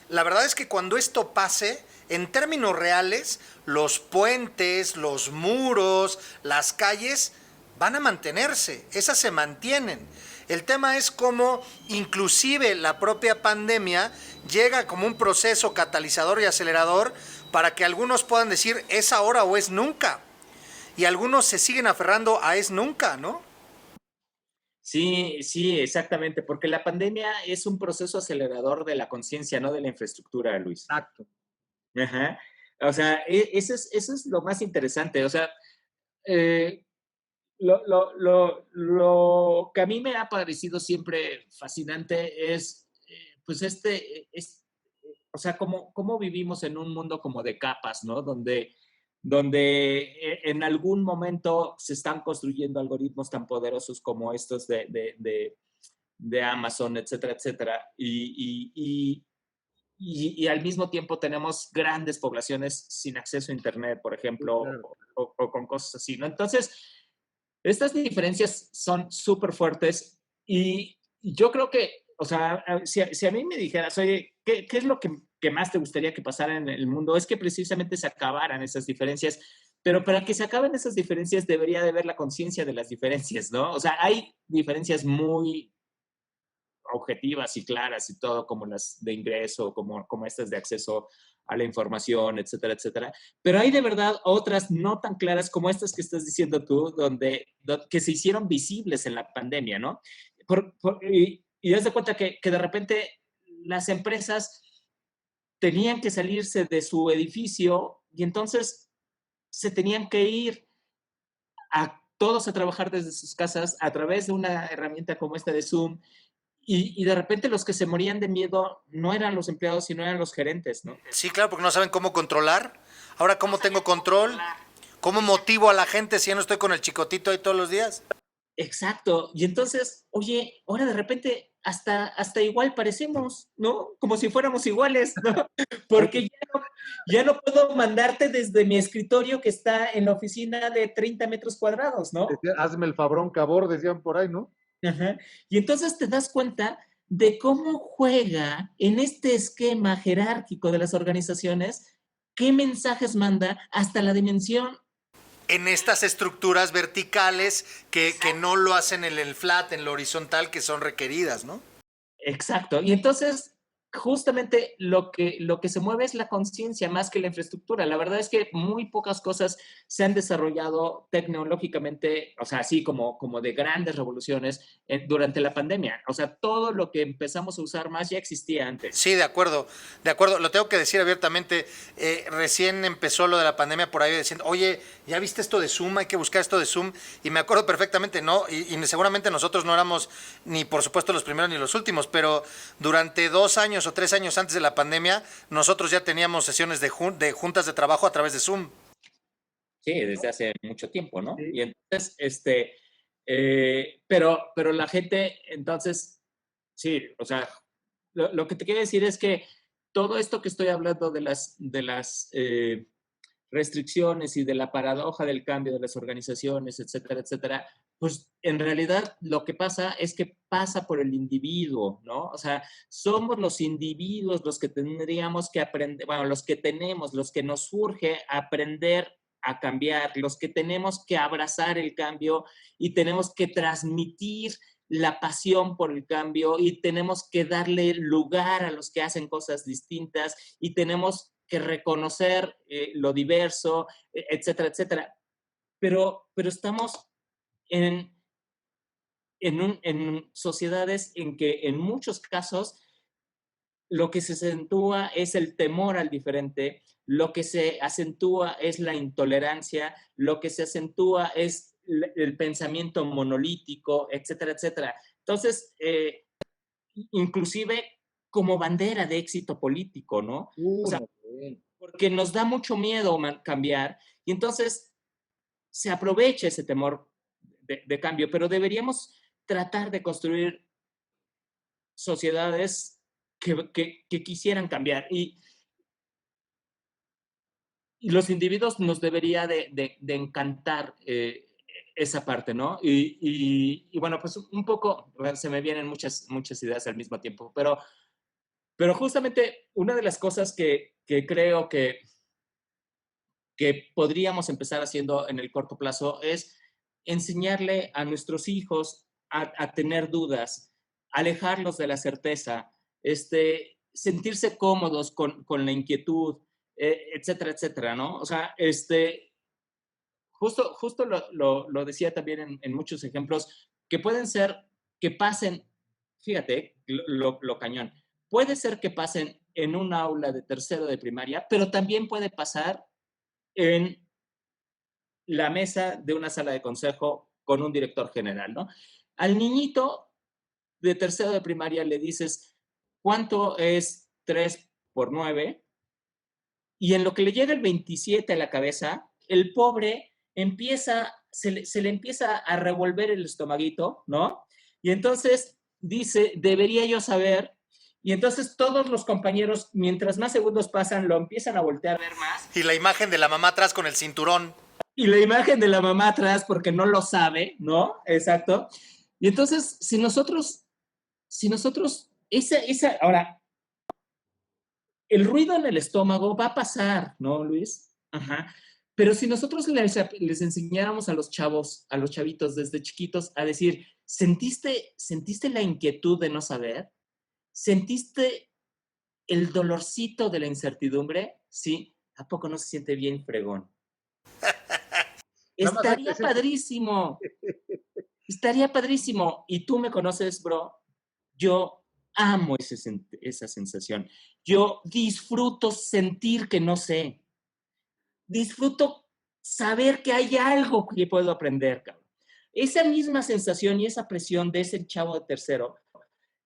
la verdad es que cuando esto pase, en términos reales, los puentes, los muros, las calles van a mantenerse, esas se mantienen. El tema es cómo inclusive la propia pandemia llega como un proceso catalizador y acelerador para que algunos puedan decir es ahora o es nunca. Y algunos se siguen aferrando a es nunca, ¿no? Sí, sí, exactamente, porque la pandemia es un proceso acelerador de la conciencia, no de la infraestructura, Luis. Exacto. Ajá. O sea, eso es lo más interesante. O sea, eh, lo que a mí me ha parecido siempre fascinante es, pues, o sea, cómo vivimos en un mundo como de capas, ¿no? Donde en algún momento se están construyendo algoritmos tan poderosos como estos de Amazon, etcétera, etcétera. Y al mismo tiempo tenemos grandes poblaciones sin acceso a Internet, por ejemplo, Claro. o con cosas así, ¿no? Entonces, estas diferencias son súper fuertes y yo creo que, o sea, si a mí me dijeras, oye, ¿qué es lo que más te gustaría que pasara en el mundo? Es que precisamente se acabaran esas diferencias, pero para que se acaben esas diferencias debería de haber la conciencia de las diferencias, ¿no? O sea, hay diferencias muy objetivas y claras y todo, como las de ingreso, como estas de acceso a la información, etcétera, etcétera. Pero hay de verdad otras no tan claras como estas que estás diciendo tú, que se hicieron visibles en la pandemia, ¿no? Y das de cuenta que de repente las empresas tenían que salirse de su edificio y entonces se tenían que ir a todos a trabajar desde sus casas a través de una herramienta como esta de Zoom. Y de repente los que se morían de miedo no eran los empleados, sino eran los gerentes, ¿no? Sí, claro, porque no saben cómo controlar. Ahora, ¿cómo tengo control? ¿Cómo motivo a la gente si ya no estoy con el chicotito ahí todos los días? Exacto. Y entonces, oye, ahora de repente hasta igual parecemos, ¿no? Como si fuéramos iguales, ¿no? Porque ya no puedo mandarte desde mi escritorio que está en la oficina de 30 metros cuadrados, ¿no? Hazme el fabrón cabor, decían por ahí, ¿no? Ajá. Y entonces te das cuenta de cómo juega en este esquema jerárquico de las organizaciones, qué mensajes manda hasta la dimensión. En estas estructuras verticales que no lo hacen en el flat, en lo horizontal, que son requeridas, ¿no? Exacto. Y entonces, justamente lo que se mueve es la conciencia más que la infraestructura. La verdad es que muy pocas cosas se han desarrollado tecnológicamente, o sea, así como de grandes revoluciones durante la pandemia. O sea, todo lo que empezamos a usar más ya existía antes. Sí, de acuerdo, de acuerdo. Lo tengo que decir abiertamente. Recién empezó lo de la pandemia por ahí diciendo, oye, ¿ya viste esto de Zoom? Hay que buscar esto de Zoom. Y me acuerdo perfectamente, ¿no? Y seguramente nosotros no éramos ni por supuesto los primeros ni los últimos, pero durante 2 años o 3 años antes de la pandemia, nosotros ya teníamos sesiones de juntas de trabajo a través de Zoom. Sí, desde hace mucho tiempo, ¿no? Sí. Y entonces, pero la gente, entonces, sí, o sea, lo que te quiero decir es que todo esto que estoy hablando de las restricciones y de la paradoja del cambio de las organizaciones, etcétera, etcétera, pues en realidad lo que pasa es que pasa por el individuo, ¿no? O sea, somos los individuos los que tendríamos que aprender, bueno, los que nos surge aprender a cambiar, los que tenemos que abrazar el cambio y tenemos que transmitir la pasión por el cambio y tenemos que darle lugar a los que hacen cosas distintas y tenemos que reconocer lo diverso, etcétera, etcétera. Pero estamos en, en sociedades en que en muchos casos lo que se acentúa es el temor al diferente, lo que se acentúa es la intolerancia, lo que se acentúa es el pensamiento monolítico, etcétera, etcétera. Entonces, inclusive como bandera de éxito político, ¿no? O sea, No, bien. porque nos da mucho miedo cambiar y entonces se aprovecha ese temor de cambio, pero deberíamos tratar de construir sociedades que quisieran cambiar y los individuos nos debería de encantar esa parte, ¿no? Y bueno, pues un poco se me vienen muchas ideas al mismo tiempo, pero justamente una de las cosas que creo que podríamos empezar haciendo en el corto plazo es enseñarle a nuestros hijos a tener dudas, alejarlos de la certeza, sentirse cómodos con la inquietud, etcétera, etcétera, ¿no? O sea, justo lo decía también en muchos ejemplos, que pueden ser, que pasen, fíjate, lo cañón, puede ser que pasen en un aula de tercero de primaria, pero también puede pasar en la mesa de una sala de consejo con un director general, ¿no? Al niñito de tercero de primaria le dices, ¿cuánto es 3 por 9? Y en lo que le llega el 27 a la cabeza, el pobre se le empieza a revolver el estomaguito, ¿no? Y entonces dice, debería yo saber. Y entonces todos los compañeros, mientras más segundos pasan, lo empiezan a voltear a ver más. Y la imagen de la mamá atrás con el cinturón. Y la imagen de la mamá atrás porque no lo sabe, ¿no? Exacto. Y entonces, si nosotros Ahora, el ruido en el estómago va a pasar, ¿no, Luis? Ajá. Pero si nosotros les enseñáramos a los chavos, a los chavitos desde chiquitos a decir, ¿sentiste la inquietud de no saber? ¿Sentiste el dolorcito de la incertidumbre? Sí. ¿A poco no se siente bien fregón? Nada más hay Estaría que padrísimo. Estaría padrísimo. Y tú me conoces, bro. Yo amo esa sensación. Yo disfruto sentir que no sé. Disfruto saber que hay algo que puedo aprender, cabrón. Esa misma sensación y esa presión de ese chavo de tercero,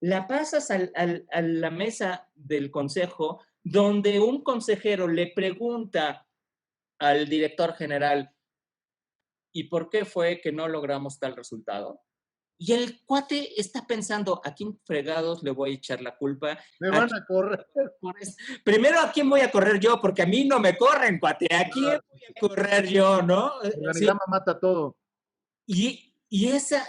la pasas a la mesa del consejo, donde un consejero le pregunta al director general, ¿y por qué fue que no logramos tal resultado? Y el cuate está pensando, ¿a quién fregados le voy a echar la culpa? me van a correr. Primero, ¿a quién voy a correr yo? Porque a mí no me corren, cuate. ¿A quién voy a correr yo, no? El Sí. organigrama mata todo. Y ese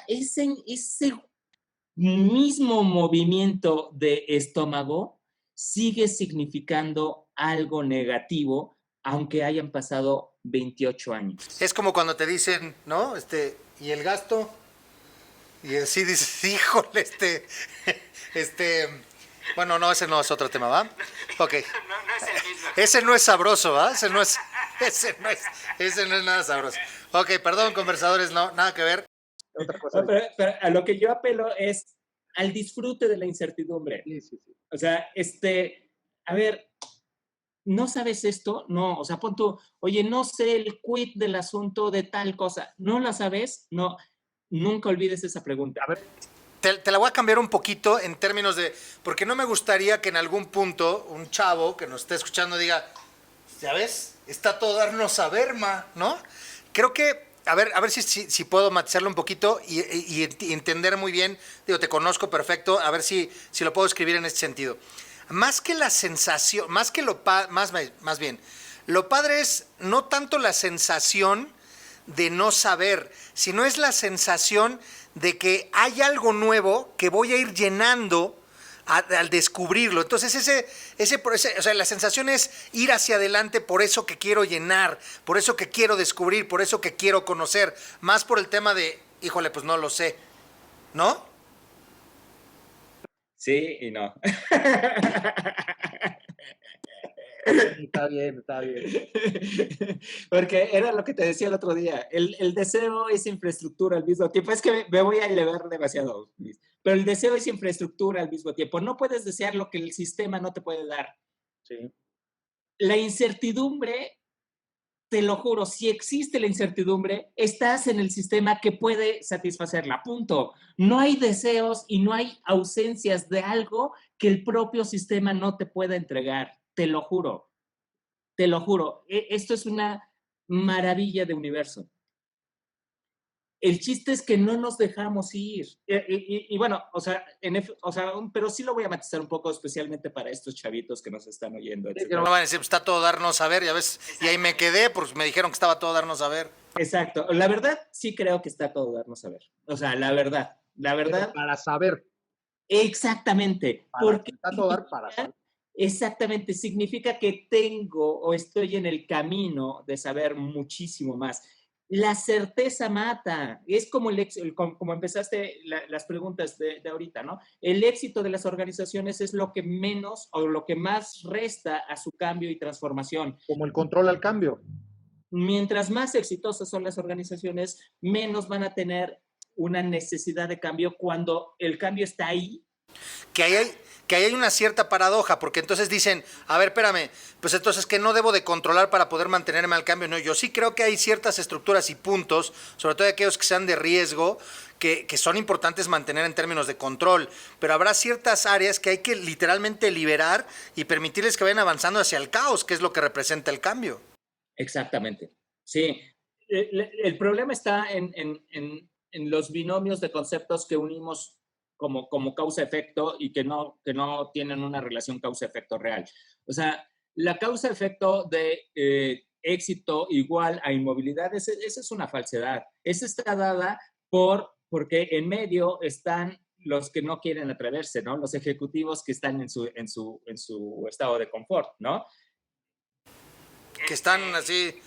mismo movimiento de estómago sigue significando algo negativo, aunque hayan pasado 28 años. Es como cuando te dicen, ¿no? ¿Y el gasto? Y así dices, híjole, bueno, no, ese no es otro tema, ¿va? Ok. No es el mismo. Ese no es sabroso, ¿va? Ese no es nada sabroso. Ok, perdón, conversadores, no, nada que ver. Otra cosa. No, pero a lo que yo apelo es al disfrute de la incertidumbre. Sí. O sea, a ver, ¿no sabes esto? No, o sea, pon tú, oye, no sé el quid del asunto de tal cosa. ¿No la sabes? No, nunca olvides esa pregunta. A ver, Te la voy a cambiar un poquito en términos de, porque no me gustaría que en algún punto un chavo que nos esté escuchando diga, ya ves, está todo darnos saber, ¿no? Creo que, a ver si puedo matizarlo un poquito y entender muy bien, digo, te conozco perfecto, a ver si lo puedo escribir en este sentido. Más que la sensación, más bien, lo padre es no tanto la sensación de no saber, sino es la sensación de que hay algo nuevo que voy a ir llenando al descubrirlo. Entonces o sea, la sensación es ir hacia adelante por eso que quiero llenar, por eso que quiero descubrir, por eso que quiero conocer, más por el tema de, híjole, pues no lo sé, ¿no? Sí y no. está bien. Porque era lo que te decía el otro día. El deseo es infraestructura al mismo tiempo. Es que me voy a elevar demasiado, Luis. Pero el deseo es infraestructura al mismo tiempo. No puedes desear lo que el sistema no te puede dar. Sí. La incertidumbre, te lo juro, si existe la incertidumbre, estás en el sistema que puede satisfacerla. Punto. No hay deseos y no hay ausencias de algo que el propio sistema no te pueda entregar. Te lo juro. Te lo juro. Esto es una maravilla de universo. El chiste es que no nos dejamos ir. Y bueno, pero sí lo voy a matizar un poco, especialmente para estos chavitos que nos están oyendo. No van a decir, pues está todo darnos a ver, ya ves. Exacto. Y ahí me quedé, pues me dijeron que estaba todo darnos a ver. Exacto. La verdad, sí creo que está todo darnos a ver. O sea, la verdad. Pero para saber. Exactamente. Porque está todo dar para saber. Exactamente. Significa que tengo o estoy en el camino de saber muchísimo más. La certeza mata. Es como como empezaste las preguntas de ahorita, ¿no? El éxito de las organizaciones es lo que menos o lo que más resta a su cambio y transformación. Como el control al cambio. Mientras más exitosas son las organizaciones, menos van a tener una necesidad de cambio cuando el cambio está ahí. Que ahí hay una cierta paradoja, porque entonces dicen, a ver, espérame, pues entonces que no debo de controlar para poder mantenerme al cambio. No, yo sí creo que hay ciertas estructuras y puntos, sobre todo aquellos que sean de riesgo, que son importantes mantener en términos de control, pero habrá ciertas áreas que hay que literalmente liberar y permitirles que vayan avanzando hacia el caos, que es lo que representa el cambio. Exactamente, sí. El problema está en los binomios de conceptos que unimos como causa-efecto y que no tienen una relación causa-efecto real. O sea, la causa-efecto de éxito igual a inmovilidad, esa es una falsedad. Esa está dada porque en medio están los que no quieren atreverse, ¿no? Los ejecutivos que están en su estado de confort, ¿no? Que están así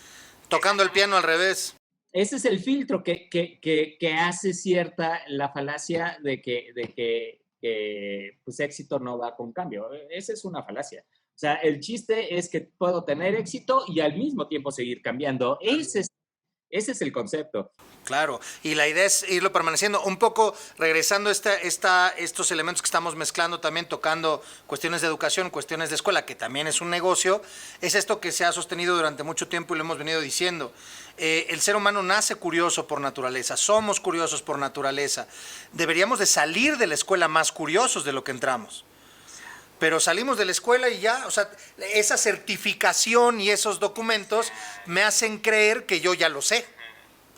tocando el piano al revés. Ese es el filtro que hace cierta la falacia de que pues éxito no va con cambio. Esa es una falacia. O sea, el chiste es que puedo tener éxito y al mismo tiempo seguir cambiando. Ese es el concepto. Claro, y la idea es irlo permaneciendo. Un poco regresando estos elementos que estamos mezclando, también tocando cuestiones de educación, cuestiones de escuela, que también es un negocio, es esto que se ha sostenido durante mucho tiempo y lo hemos venido diciendo. El ser humano nace curioso por naturaleza, somos curiosos por naturaleza. Deberíamos de salir de la escuela más curiosos de lo que entramos. Pero salimos de la escuela y ya, o sea, esa certificación y esos documentos me hacen creer que yo ya lo sé,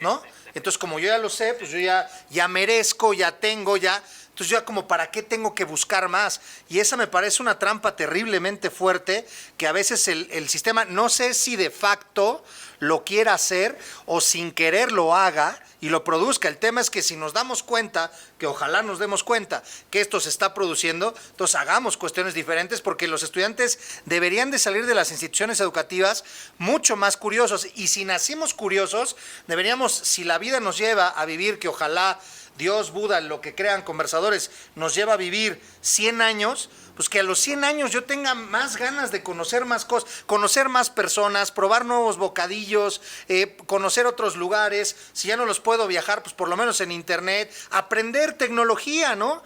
¿no? Entonces, como yo ya lo sé, pues yo ya merezco, ya tengo, ya... Entonces, yo ya como, ¿para qué tengo que buscar más? Y esa me parece una trampa terriblemente fuerte que a veces el sistema, no sé si de facto lo quiera hacer o sin querer lo haga y lo produzca. El tema es que si nos damos cuenta, que ojalá nos demos cuenta que esto se está produciendo, entonces hagamos cuestiones diferentes porque los estudiantes deberían de salir de las instituciones educativas mucho más curiosos. Y si nacimos curiosos, deberíamos, si la vida nos lleva a vivir, que ojalá Dios, Buda, lo que crean conversadores, nos lleva a vivir 100 años, pues que a los 100 años yo tenga más ganas de conocer más cosas, conocer más personas, probar nuevos bocadillos, conocer otros lugares. Si ya no los puedo viajar, pues por lo menos en internet, aprender tecnología, ¿no?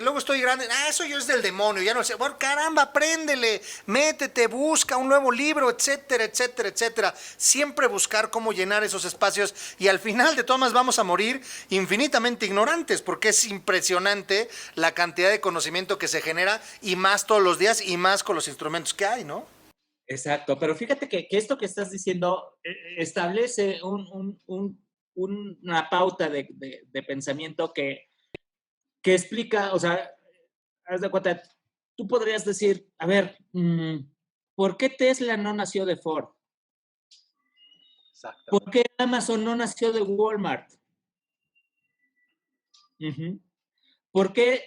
Luego estoy grande, eso yo es del demonio, ya no sé, bueno, caramba, apréndele, métete, busca un nuevo libro, etcétera, etcétera, etcétera. Siempre buscar cómo llenar esos espacios y al final de todas vamos a morir infinitamente ignorantes, porque es impresionante la cantidad de conocimiento que se genera y más todos los días y más con los instrumentos que hay, ¿no? Exacto, pero fíjate que esto que estás diciendo establece una pauta de pensamiento que explica, o sea, haz de cuenta, tú podrías decir, a ver, ¿por qué Tesla no nació de Ford? ¿Por qué Amazon no nació de Walmart? ¿Por qué,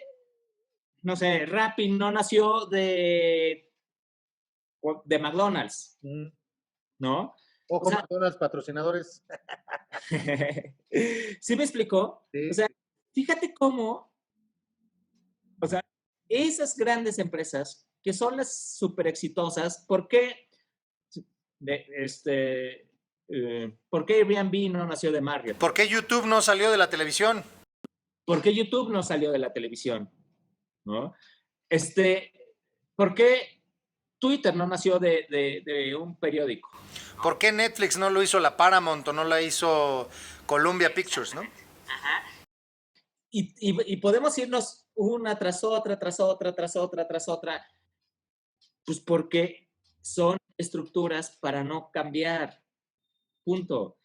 no sé, Rappi no nació de McDonald's? ¿No? Ojo, o sea, McDonald's, patrocinadores. ¿Sí me explicó? Sí. O sea, fíjate cómo, o sea, esas grandes empresas que son las súper exitosas, ¿por qué Airbnb no nació de Marriott? ¿Por qué YouTube no salió de la televisión? ¿Por qué YouTube no salió de la televisión? ¿No? ¿Por qué Twitter no nació de un periódico? ¿Por qué Netflix no lo hizo la Paramount o no la hizo Columbia Pictures, no? Ajá. Y podemos irnos una tras otra, tras otra, tras otra, tras otra, pues porque son estructuras para no cambiar, punto.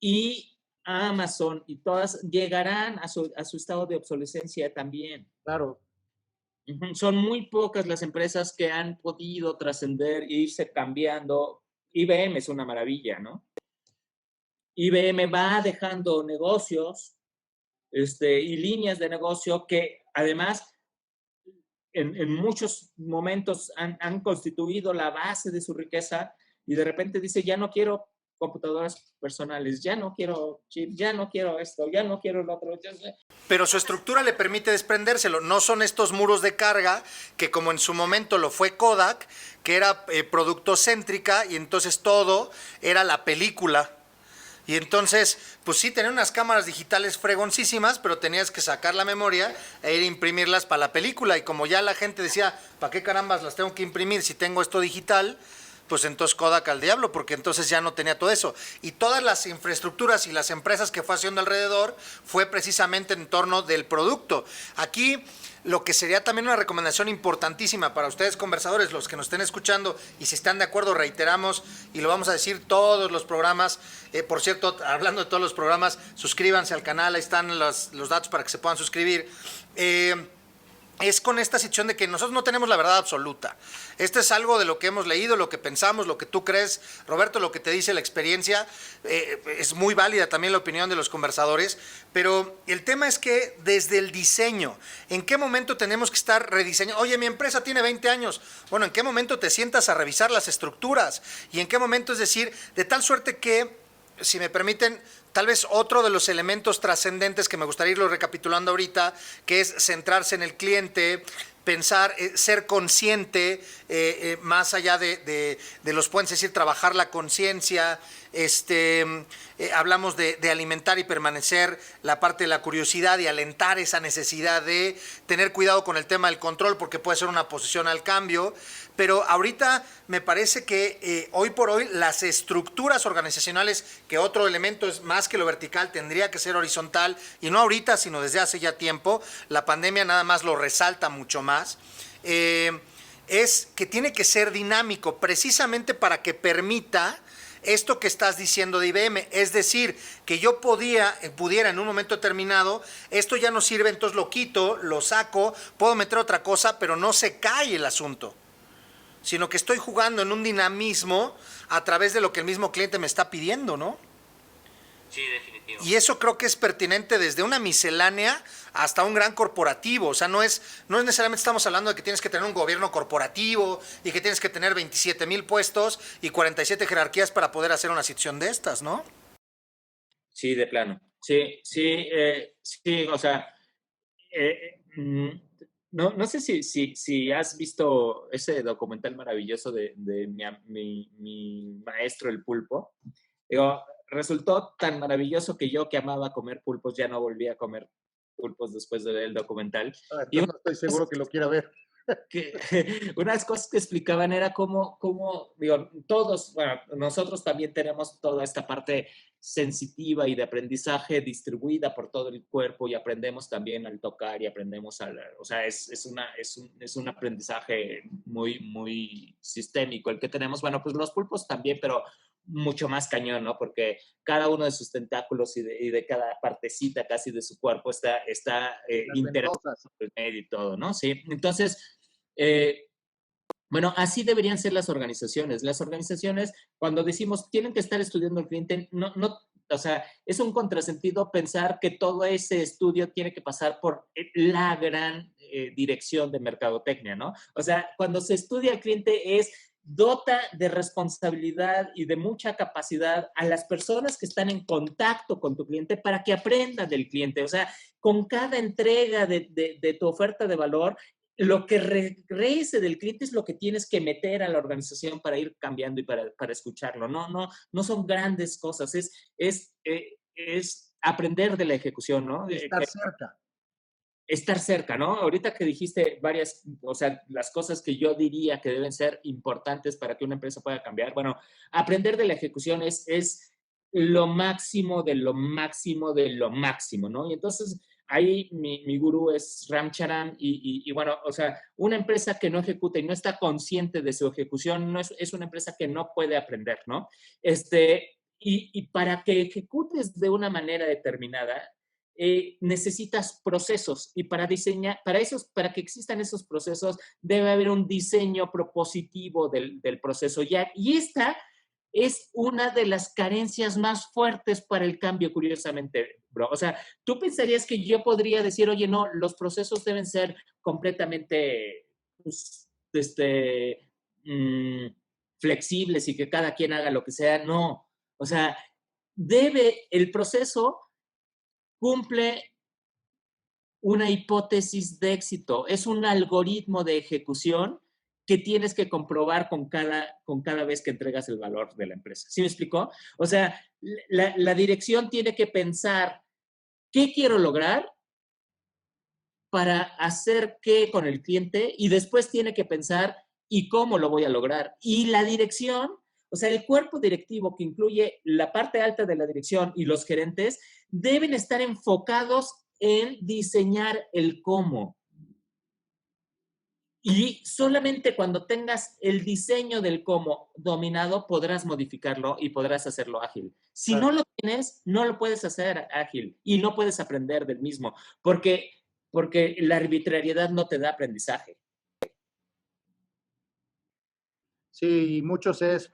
Y Amazon y todas llegarán a su estado de obsolescencia también. Claro. Son muy pocas las empresas que han podido trascender e irse cambiando. IBM es una maravilla, ¿no? IBM va dejando negocios y líneas de negocio que además en muchos momentos han constituido la base de su riqueza y de repente dice, ya no quiero computadoras personales, ya no quiero chip, ya no quiero esto, ya no quiero lo otro. Pero su estructura le permite desprendérselo. No son estos muros de carga que como en su momento lo fue Kodak, que era productocéntrica y entonces todo era la película. Y entonces, pues sí, tenía unas cámaras digitales fregoncísimas, pero tenías que sacar la memoria e ir a imprimirlas para la película. Y como ya la gente decía, ¿para qué carambas las tengo que imprimir si tengo esto digital? Pues entonces Kodak al diablo, porque entonces ya no tenía todo eso. Y todas las infraestructuras y las empresas que fue haciendo alrededor fue precisamente en torno del producto. Aquí lo que sería también una recomendación importantísima para ustedes conversadores, los que nos estén escuchando, y si están de acuerdo reiteramos y lo vamos a decir todos los programas. Por cierto, hablando de todos los programas, suscríbanse al canal, ahí están los datos para que se puedan suscribir. es con esta situación de que nosotros no tenemos la verdad absoluta. Esto es algo de lo que hemos leído, lo que pensamos, lo que tú crees, Roberto, lo que te dice la experiencia. Es muy válida también la opinión de los conversadores, pero el tema es que desde el diseño, ¿en qué momento tenemos que estar rediseñando? Oye, mi empresa tiene 20 años. Bueno, ¿en qué momento te sientas a revisar las estructuras? ¿Y en qué momento, es decir, de tal suerte que, si me permiten, tal vez otro de los elementos trascendentes que me gustaría irlo recapitulando ahorita, que es centrarse en el cliente, pensar, ser consciente, más allá de los puentes, es decir, trabajar la conciencia, hablamos de alimentar y permanecer la parte de la curiosidad y alentar esa necesidad de tener cuidado con el tema del control, porque puede ser una posición al cambio. Pero ahorita me parece que hoy por hoy las estructuras organizacionales, que otro elemento es más que lo vertical, tendría que ser horizontal, y no ahorita, sino desde hace ya tiempo, la pandemia nada más lo resalta mucho más, es que tiene que ser dinámico, precisamente para que permita esto que estás diciendo de IBM, es decir, que yo pudiera en un momento determinado, esto ya no sirve, entonces lo quito, lo saco, puedo meter otra cosa, pero no se cae el asunto, sino que estoy jugando en un dinamismo a través de lo que el mismo cliente me está pidiendo, ¿no? Sí, definitivo. Y eso creo que es pertinente desde una miscelánea hasta un gran corporativo. O sea, no es necesariamente estamos hablando de que tienes que tener un gobierno corporativo y que tienes que tener 27,000 puestos y 47 jerarquías para poder hacer una situación de estas, ¿no? Sí, de plano. Sí, o sea, no sé si has visto ese documental maravilloso de mi maestro, el pulpo. Digo, resultó tan maravilloso que yo, que amaba comer pulpos, ya no volví a comer pulpos después de ver el documental. Entonces no estoy seguro que lo quiera ver. Que una de las cosas que explicaban era cómo, digo, todos, bueno, nosotros también tenemos toda esta parte sensitiva y de aprendizaje distribuida por todo el cuerpo, y aprendemos también al tocar y aprendemos o sea, es un aprendizaje muy sistémico el que tenemos. Bueno, pues los pulpos también, pero mucho más cañón, ¿no? Porque cada uno de sus tentáculos y de cada partecita casi de su cuerpo está interactuando con el medio y todo, ¿no? Sí, entonces, bueno, así deberían ser las organizaciones. Las organizaciones, cuando decimos tienen que estar estudiando al cliente, o sea, es un contrasentido pensar que todo ese estudio tiene que pasar por la gran dirección de mercadotecnia, ¿no? O sea, cuando se estudia al cliente dota de responsabilidad y de mucha capacidad a las personas que están en contacto con tu cliente para que aprendan del cliente. O sea, con cada entrega de tu oferta de valor, lo que regrese del cliente es lo que tienes que meter a la organización para ir cambiando y para escucharlo. No son grandes cosas, es aprender de la ejecución, ¿no? Estar cerca. Estar cerca, ¿no? Ahorita que dijiste varias, o sea, las cosas que yo diría que deben ser importantes para que una empresa pueda cambiar. Bueno, aprender de la ejecución es lo máximo de lo máximo de lo máximo, ¿no? Y entonces ahí mi gurú es Ram Charan y bueno, o sea, una empresa que no ejecuta y no está consciente de su ejecución es una empresa que no puede aprender, ¿no? Y para que ejecutes de una manera determinada, necesitas procesos, y para que existan esos procesos debe haber un diseño propositivo del proceso ya, y esta es una de las carencias más fuertes para el cambio, curiosamente, bro. O sea, tú pensarías que yo podría decir, oye, no, los procesos deben ser completamente pues, flexibles y que cada quien haga lo que sea. No, o sea, el proceso cumple una hipótesis de éxito, es un algoritmo de ejecución que tienes que comprobar con cada vez que entregas el valor de la empresa. ¿Sí me explicó? O sea, la dirección tiene que pensar qué quiero lograr para hacer qué con el cliente, y después tiene que pensar y cómo lo voy a lograr. Y la dirección, o sea, el cuerpo directivo, que incluye la parte alta de la dirección y los gerentes, deben estar enfocados en diseñar el cómo. Y solamente cuando tengas el diseño del cómo dominado, podrás modificarlo y podrás hacerlo ágil. Si no lo tienes, no lo puedes hacer ágil y no puedes aprender del mismo, porque porque la arbitrariedad no te da aprendizaje. Sí, y muchos es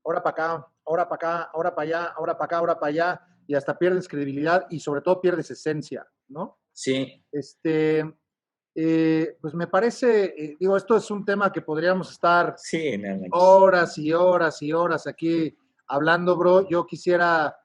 ahora para acá, ahora para acá, ahora para allá, ahora para acá, ahora para allá, y hasta pierdes credibilidad y sobre todo pierdes esencia, ¿no? Sí, Este, pues me parece, digo, esto es un tema que podríamos estar sí, no manches. horas y horas y horas aquí hablando, bro. Yo quisiera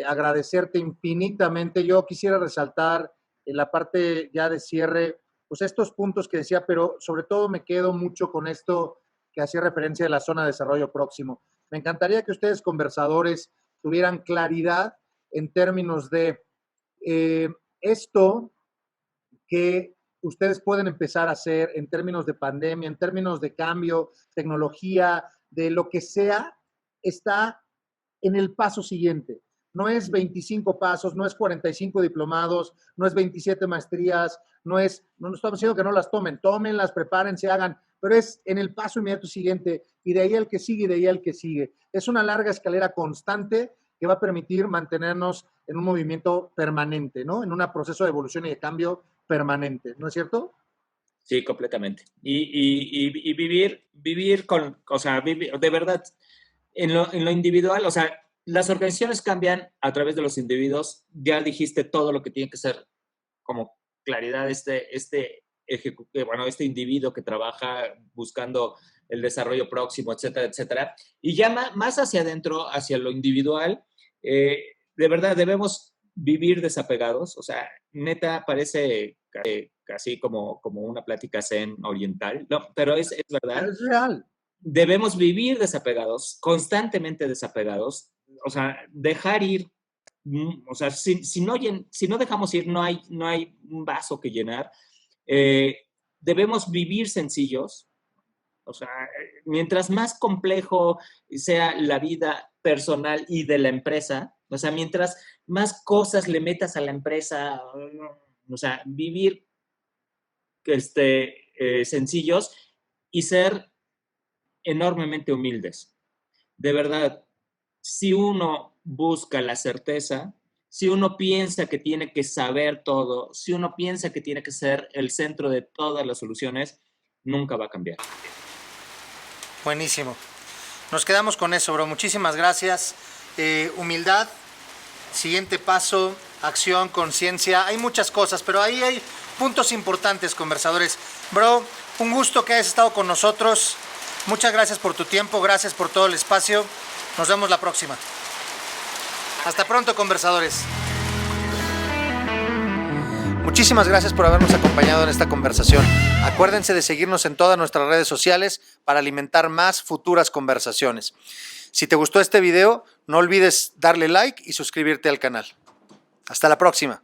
agradecerte infinitamente. Yo quisiera resaltar en la parte ya de cierre, pues estos puntos que decía, pero sobre todo me quedo mucho con esto que hacía referencia de la zona de desarrollo próximo. Me encantaría que ustedes, conversadores, tuvieran claridad en términos de eh, esto que ustedes pueden empezar a hacer en términos de pandemia, en términos de cambio, tecnología, de lo que sea, está en el paso siguiente. No es 25 pasos, no es 45 diplomados, no es 27 maestrías, no estamos diciendo que no las tomen, tómenlas, prepárense, hagan, pero es en el paso inmediato siguiente y de ahí al que sigue y de ahí al que sigue. Es una larga escalera constante que va a permitir mantenernos en un movimiento permanente, ¿no? En un proceso de evolución y de cambio permanente, ¿no es cierto? Sí, completamente. Y vivir con, o sea, de verdad, en lo individual, o sea, las organizaciones cambian a través de los individuos. Ya dijiste todo lo que tiene que ser como claridad bueno, este individuo que trabaja buscando el desarrollo próximo, etcétera, etcétera. Y ya más hacia adentro, hacia lo individual, de verdad debemos vivir desapegados. O sea, neta, parece casi como una plática zen oriental, no, pero es verdad. Pero es real. Debemos vivir desapegados, constantemente desapegados, o sea, dejar ir, o sea, si no dejamos ir, no hay un vaso que llenar. Debemos vivir sencillos, o sea, mientras más complejo sea la vida personal y de la empresa, o sea, mientras más cosas le metas a la empresa, o sea, vivir sencillos y ser enormemente humildes. De verdad, si uno busca la certeza, si uno piensa que tiene que saber todo, si uno piensa que tiene que ser el centro de todas las soluciones, nunca va a cambiar. Buenísimo. Nos quedamos con eso, bro. Muchísimas gracias. Humildad, siguiente paso, acción, conciencia. Hay muchas cosas, pero ahí hay puntos importantes, conversadores. Bro, un gusto que hayas estado con nosotros. Muchas gracias por tu tiempo, gracias por todo el espacio. Nos vemos la próxima. Hasta pronto, conversadores. Muchísimas gracias por habernos acompañado en esta conversación. Acuérdense de seguirnos en todas nuestras redes sociales para alimentar más futuras conversaciones. Si te gustó este video, no olvides darle like y suscribirte al canal. Hasta la próxima.